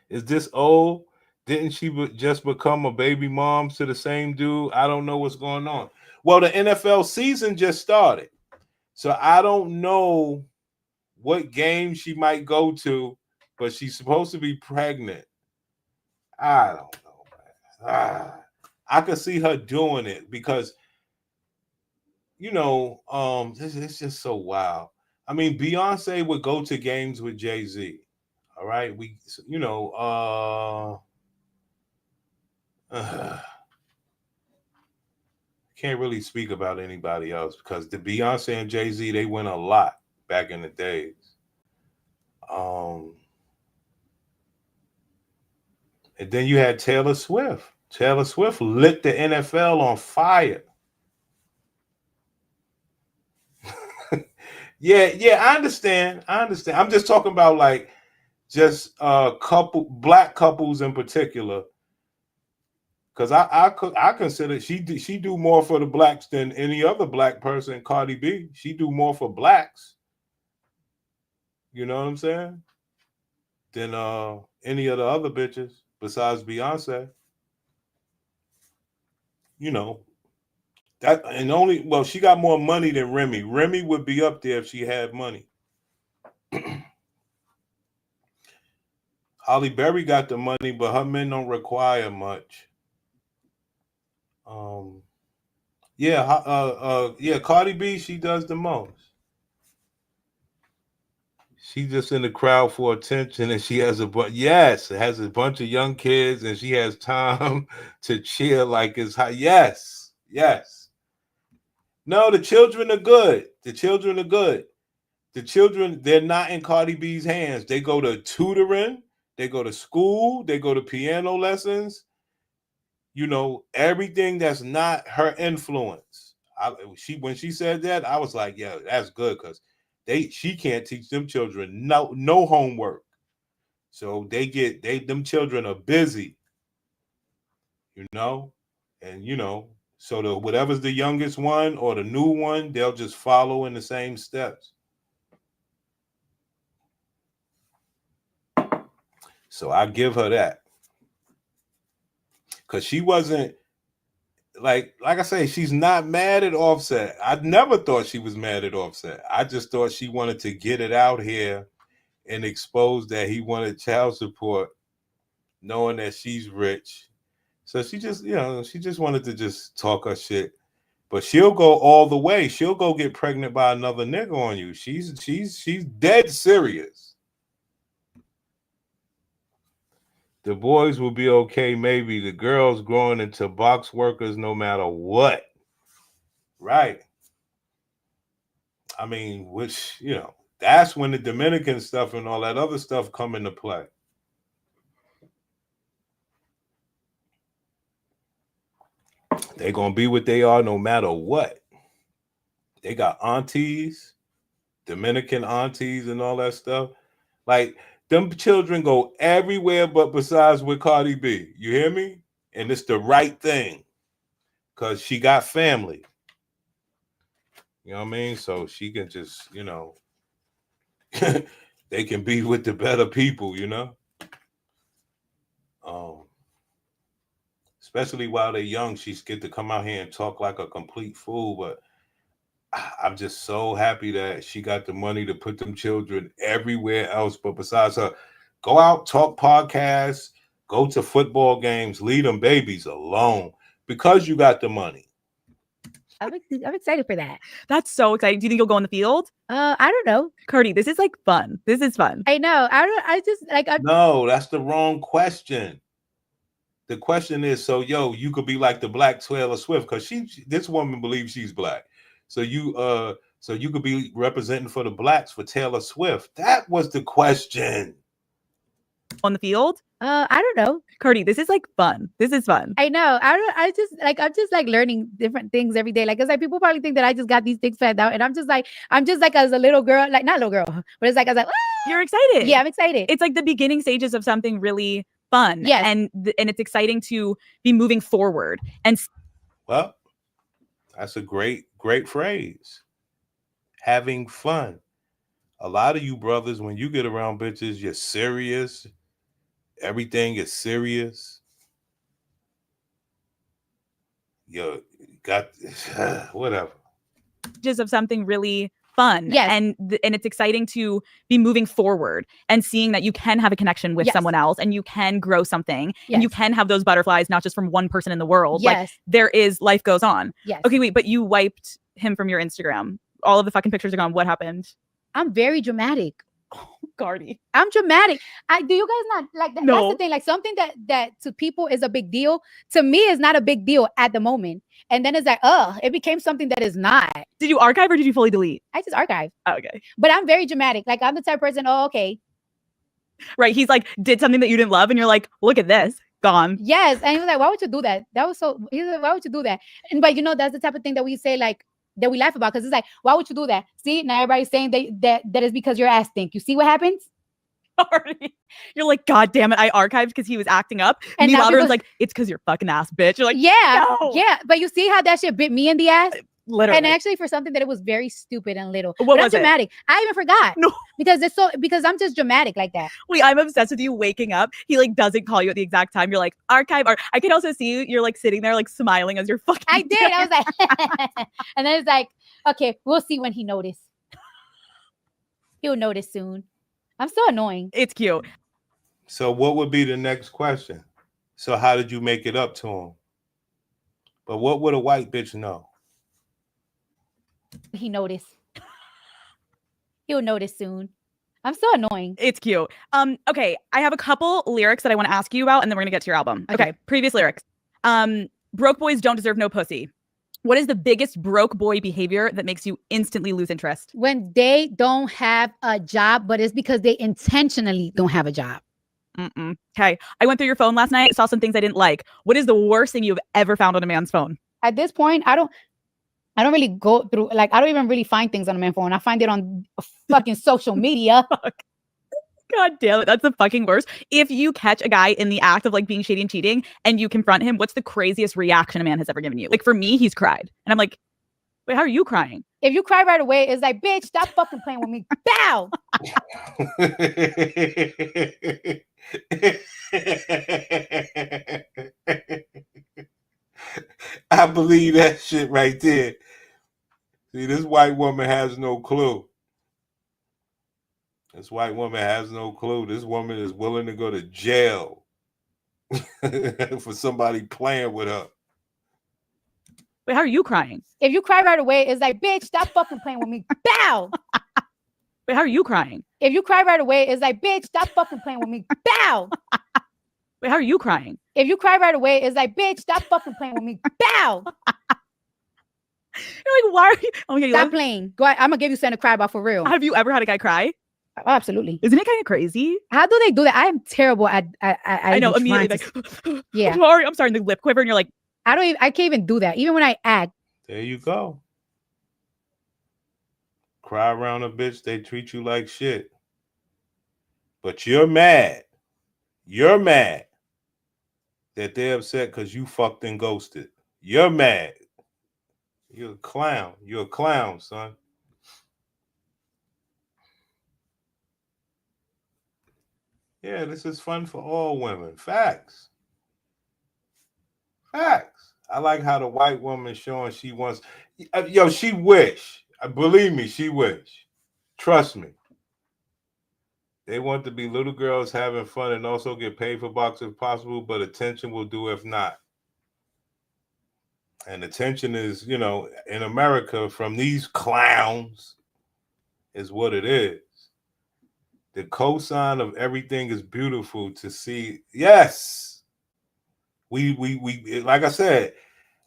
[SPEAKER 4] Is this old? Didn't she just become a baby mom to the same dude? I don't know what's going on. Well, the NFL season just started. So I don't know what game she might go to, but she's supposed to be pregnant. I don't know, man. I could see her doing it because, you know, it's just so wild. I mean, Beyonce would go to games with Jay-Z. All right. Can't really speak about anybody else because the Beyonce and Jay-Z, they win a lot back in the days. And then you had Taylor Swift. Taylor Swift lit the NFL on fire. Yeah, I understand. I'm just talking about like just black couples in particular. Because I consider she do more for the blacks than any other black person. Cardi B, she do more for blacks. You know what I'm saying? Than any of the other bitches besides Beyonce. You know that, and she got more money than Remy. Remy would be up there if she had money. Halle Berry got the money, but her men don't require much. Cardi B, she does the most. She's just in the crowd for attention, and she has has a bunch of young kids, and she has time to chill like it's hot. Yes. No, the children are good. The children, they're not in Cardi B's hands. They go to tutoring, they go to school, they go to piano lessons. You know, everything that's not her influence. When she said that, I was like, yeah, that's good because she can't teach them children no homework. So them children are busy, you know, and so whatever's the youngest one or the new one, they'll just follow in the same steps. So I give her that. Because she wasn't like I say, she's not mad at Offset. I never thought she was mad at Offset. I just thought she wanted to get it out here and expose that he wanted child support, knowing that she's rich. So she just, she just wanted to just talk her shit. But she'll go all the way. She'll go get pregnant by another nigga on you. She's dead serious. The boys will be okay, maybe. The girls growing into box workers no matter what. Right. I mean, which, that's when the Dominican stuff and all that other stuff come into play. They're going to be what they are no matter what. They got aunties, Dominican aunties and all that stuff. Like, them children go everywhere but besides with Cardi B. You hear me? And it's the right thing because she got family. You know what I mean? So she can just, they can be with the better people, especially while they're young, she's get to come out here and talk like a complete fool. But I'm just so happy that she got the money to put them children everywhere else but besides her. Go out, talk podcasts, go to football games, leave them babies alone because you got the money.
[SPEAKER 6] I'm excited for that.
[SPEAKER 7] That's so exciting. Do you think you'll go on the field?
[SPEAKER 6] I don't know.
[SPEAKER 7] Cardi, this is like fun. This is fun.
[SPEAKER 6] I know.
[SPEAKER 4] No, that's the wrong question. The question is, so you could be like the Black Taylor Swift because this woman believes she's black. So you could be representing for the blacks for Taylor Swift. That was the question.
[SPEAKER 7] On the field?
[SPEAKER 6] I don't know.
[SPEAKER 7] Cardi, this is like fun. This is fun.
[SPEAKER 6] I know. I'm just learning different things every day. Like, it's like people probably think that I just got these things fed out, and I'm just like as a little girl, like not little girl, but it's like I was like, ah!
[SPEAKER 7] You're excited.
[SPEAKER 6] Yeah, I'm excited.
[SPEAKER 7] It's like the beginning stages of something really fun.
[SPEAKER 6] Yes.
[SPEAKER 7] And it's exciting to be moving forward. And
[SPEAKER 4] well, that's a great phrase. Having fun. A lot of you brothers, when you get around bitches, you're serious. Everything is serious. You got whatever.
[SPEAKER 7] Just of something really fun.
[SPEAKER 6] Yes.
[SPEAKER 7] And it's exciting to be moving forward and seeing that you can have a connection with someone else and you can grow something and you can have those butterflies, not just from one person in the world.
[SPEAKER 6] Yes.
[SPEAKER 7] Like life goes on.
[SPEAKER 6] Yes.
[SPEAKER 7] Okay, wait, but you wiped him from your Instagram. All of the fucking pictures are gone. What happened?
[SPEAKER 6] I'm very dramatic.
[SPEAKER 7] Cardi.
[SPEAKER 6] I'm dramatic. Do you guys not like that?
[SPEAKER 7] No.
[SPEAKER 6] That's the thing. Like, something that to people is a big deal, to me is not a big deal at the moment. And then it's like, it became something that is not.
[SPEAKER 7] Did you archive or did you fully delete?
[SPEAKER 6] I just archive.
[SPEAKER 7] Oh, okay.
[SPEAKER 6] But I'm very dramatic. Like, I'm the type of person, okay.
[SPEAKER 7] Right. He's like, did something that you didn't love and you're like, look at this. Gone.
[SPEAKER 6] Yes. And he was like, why would you do that? He's like, why would you do that? And but that's the type of thing that we say, like, that we laugh about, because it's like, why would you do that? See, now everybody's saying that is because your ass stink. You see what happens?
[SPEAKER 7] You're like, God damn it, I archived because he was acting up. And meanwhile, everyone's like, it's because you're fucking ass bitch. You're like, no.
[SPEAKER 6] Yeah. But you see how that shit bit me in the ass?
[SPEAKER 7] Literally.
[SPEAKER 6] And actually for something that it was very stupid and little.
[SPEAKER 7] What
[SPEAKER 6] but
[SPEAKER 7] was
[SPEAKER 6] I'm dramatic. I even forgot.
[SPEAKER 7] No.
[SPEAKER 6] Because I'm just dramatic like that.
[SPEAKER 7] Wait, I'm obsessed with you waking up. He like doesn't call you at the exact time. You're like, archive. I can also see you're like sitting there like smiling as you're fucking.
[SPEAKER 6] I did. I was like, and then it's like, okay, we'll see when he notices. He'll notice soon. I'm so annoying.
[SPEAKER 7] It's cute.
[SPEAKER 4] So what would be the next question? So how did you make it up to him? But what would a white bitch know?
[SPEAKER 6] He noticed. He'll notice soon. I'm so annoying.
[SPEAKER 7] It's cute. Okay, I have a couple lyrics that I want to ask you about, and then we're gonna get to your album. Okay, previous lyrics. Broke boys don't deserve no pussy. What is the biggest broke boy behavior that makes you instantly lose interest?
[SPEAKER 6] When they don't have a job, but it's because they intentionally don't have a job.
[SPEAKER 7] Okay. I went through your phone last night, saw some things I didn't like. What is the worst thing you've ever found on a man's phone?
[SPEAKER 6] At this point, I don't really go through, like, I don't even really find things on a man's phone. I find it on fucking social media.
[SPEAKER 7] God damn it. That's the fucking worst. If you catch a guy in the act of like being shady and cheating and you confront him, what's the craziest reaction a man has ever given you? Like for me, he's cried. And I'm like, wait, how are you crying?
[SPEAKER 6] If you cry right away, it's like, bitch, stop fucking playing with me. Bow.
[SPEAKER 4] I believe that shit right there. See, this white woman has no clue. This white woman has no clue. This woman is willing to go to jail for somebody playing with her.
[SPEAKER 7] Wait, how are you crying?
[SPEAKER 6] If you cry right away, it's like, bitch, stop fucking playing with me. Bow.
[SPEAKER 7] Wait, how are you crying?
[SPEAKER 6] If you cry right away, it's like, bitch, stop fucking playing with me. Bow.
[SPEAKER 7] Wait, how are you crying?
[SPEAKER 6] If you cry right away, it's like, bitch, stop fucking playing with me. Bow.
[SPEAKER 7] You're like, why are you? Oh my God,
[SPEAKER 6] Stop playing. Go ahead. I'm gonna give you something to cry about for real.
[SPEAKER 7] Have you ever had a guy cry?
[SPEAKER 6] Oh, absolutely.
[SPEAKER 7] Isn't it kind of crazy?
[SPEAKER 6] How do they do that? I am terrible at
[SPEAKER 7] I know,
[SPEAKER 6] even
[SPEAKER 7] immediately
[SPEAKER 6] trying
[SPEAKER 7] like,
[SPEAKER 6] to- yeah.
[SPEAKER 7] I'm sorry, the lip quiver, and you're like,
[SPEAKER 6] I can't even do that. Even when I act.
[SPEAKER 4] There you go. Cry around a bitch, they treat you like shit. But you're mad. You're mad that they're upset because you fucked and ghosted. You're mad. You're a clown. You're a clown, son. Yeah, this is fun for all women. Facts. Facts. I like how the white woman showing she wants. Yo, she wish. Believe me, she wish. Trust me. They want to be little girls having fun and also get paid for box if possible, but attention will do if not. And attention is, you know, in America from these clowns is what it is. The cosign of everything is beautiful to see. Yes. We like I said,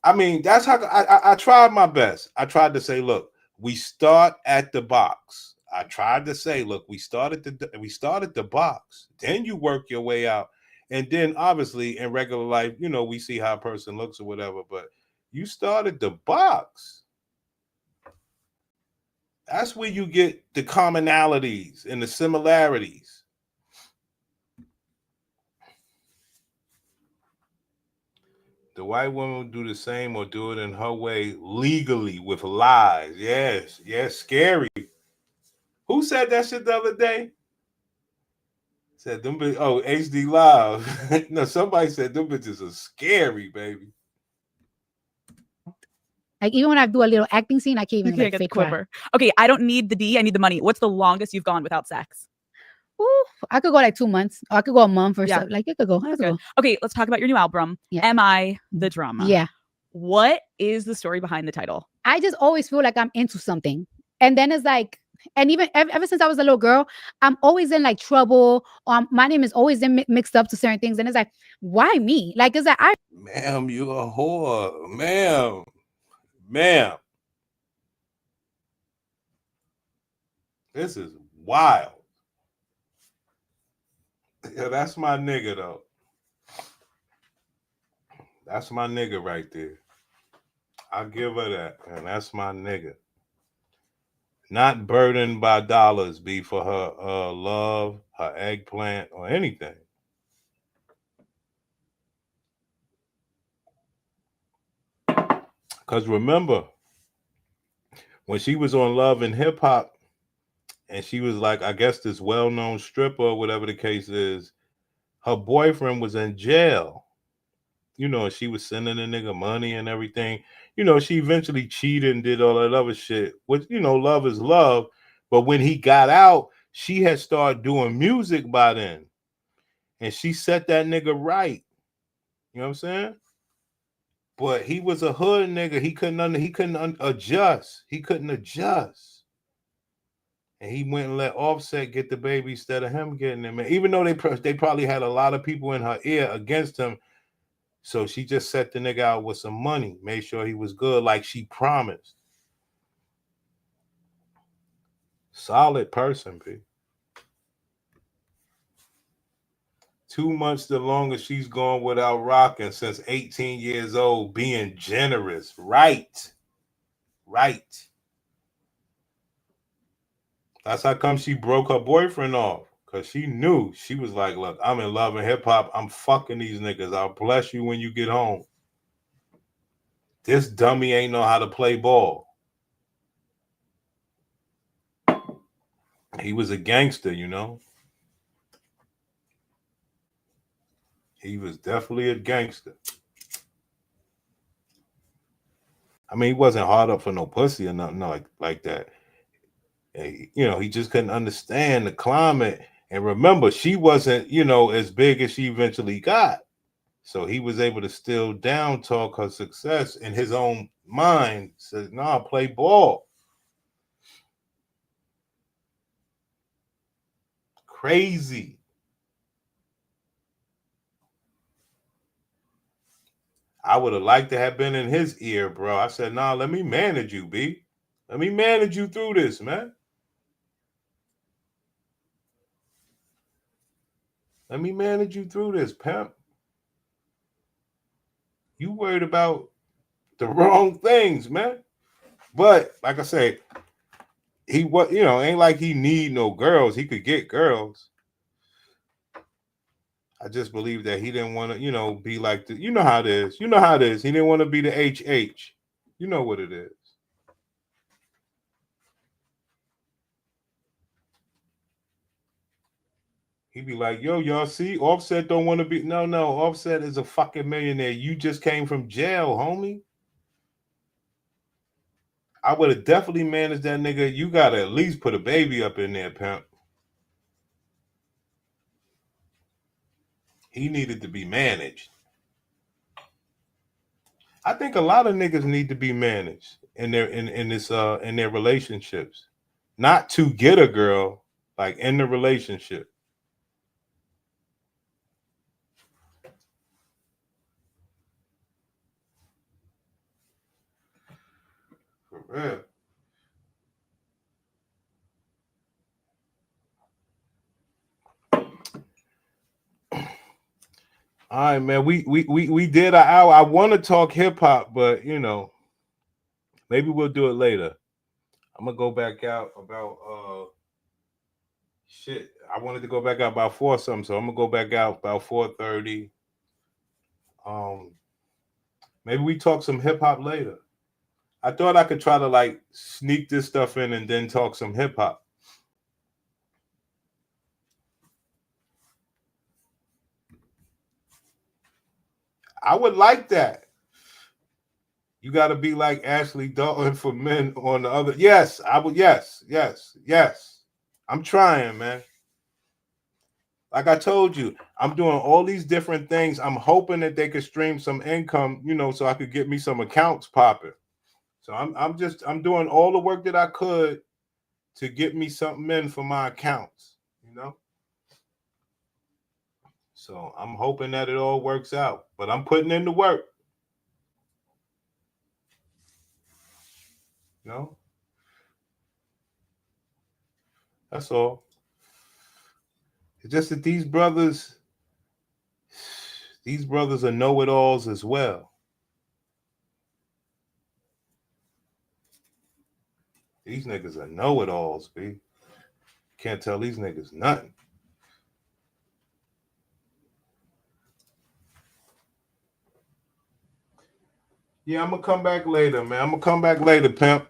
[SPEAKER 4] I mean, that's how I tried my best. I tried to say, look, we start at the box. I tried to say, look, we start at the box. Then you work your way out. And then obviously in regular life, you know, we see how a person looks or whatever, but you start at the box. That's where you get the commonalities and the similarities. The white woman will do the same or do it in her way legally with lies. Yes, scary. Who said that shit the other day? Said them bitches, oh, HD Live. No, somebody said them bitches are scary, baby.
[SPEAKER 6] Like even when I do a little acting scene, I can't even
[SPEAKER 7] get the
[SPEAKER 6] fake cry.
[SPEAKER 7] quiver. Okay, I don't need the D, I need the money. What's the longest you've gone without sex?
[SPEAKER 6] Ooh, I could go like 2 months. Or I could go a month or so. Like it could go.
[SPEAKER 7] Okay, let's talk about your new album.
[SPEAKER 6] Yeah.
[SPEAKER 7] Am I the Drama?
[SPEAKER 6] Yeah.
[SPEAKER 7] What is the story behind the title?
[SPEAKER 6] I just always feel like I'm into something. And then it's like, and even ever since I was a little girl, I'm always in like trouble. My name is always in mixed up to certain things. And it's like, why me? Like, it's like,
[SPEAKER 4] Ma'am, you a whore. Ma'am. This is wild. Yeah, that's my nigga, though. That's my nigga right there. I'll give her that, and that's my nigga. Not burdened by dollars, be for her love, her eggplant, or anything. Because remember, when she was on Love and Hip Hop, and she was like, I guess this well-known stripper, or whatever the case is, her boyfriend was in jail. You know, she was sending the nigga money and everything. You know, she eventually cheated and did all that other shit. Which, you know, love is love. But when he got out, she had started doing music by then. And she set that nigga right. You know what I'm saying? But he was a hood nigga. He couldn't adjust. He couldn't adjust. And he went and let Offset get the baby instead of him getting him. And even though they probably had a lot of people in her ear against him, so she just set the nigga out with some money, made sure he was good like she promised. Solid person, P. 2 months the longest she's gone without rocking since 18 years old, being generous. Right. That's how come she broke her boyfriend off. Because she knew. She was like, look, I'm in Love and Hip Hop. I'm fucking these niggas. I'll bless you when you get home. This dummy ain't know how to play ball. He was a gangster, you know. He was definitely a gangster. I mean, he wasn't hard up for no pussy or nothing like that. You know, he just couldn't understand the climate. And remember, she wasn't, you know, as big as she eventually got. So he was able to still down talk her success in his own mind. Says, nah, play ball. Crazy. I would have liked to have been in his ear, bro. I said, nah, let me manage you, B. Let me manage you through this, man. Let me manage you through this, pimp. You worried about the wrong things, man. But like I say, he was, ain't like he need no girls. He could get girls. I just believe that he didn't want to, be like the, you know how it is. You know how it is. He didn't want to be the HH. You know what it is. He'd be like, yo, y'all see, Offset don't want to be. No, Offset is a fucking millionaire. You just came from jail, homie. I would have definitely managed that nigga. You got to at least put a baby up in there, pimp. He needed to be managed. I think a lot of niggas need to be managed in their relationships. Not to get a girl, like in the relationship. For real. All right, man. We did an hour. I want to talk hip hop, but maybe we'll do it later. I'm gonna go back out about shit. I wanted to go back out about 4 something, so I'm gonna go back out about 4:30. Maybe we talk some hip hop later. I thought I could try to like sneak this stuff in and then talk some hip hop. I would like that. You got to be like Ashley Dalton for men on the other. Yes, I would. Yes. I'm trying, man. Like I told you, I'm doing all these different things. I'm hoping that they could stream some income, so I could get me some accounts popping. So I'm doing all the work that I could to get me something in for my accounts, So I'm hoping that it all works out, but I'm putting in the work. That's all. It's just that these brothers are know-it-alls as well. These niggas are know-it-alls, B. Can't tell these niggas nothing. Yeah, I'm gonna come back later, man. I'm gonna come back later, pimp.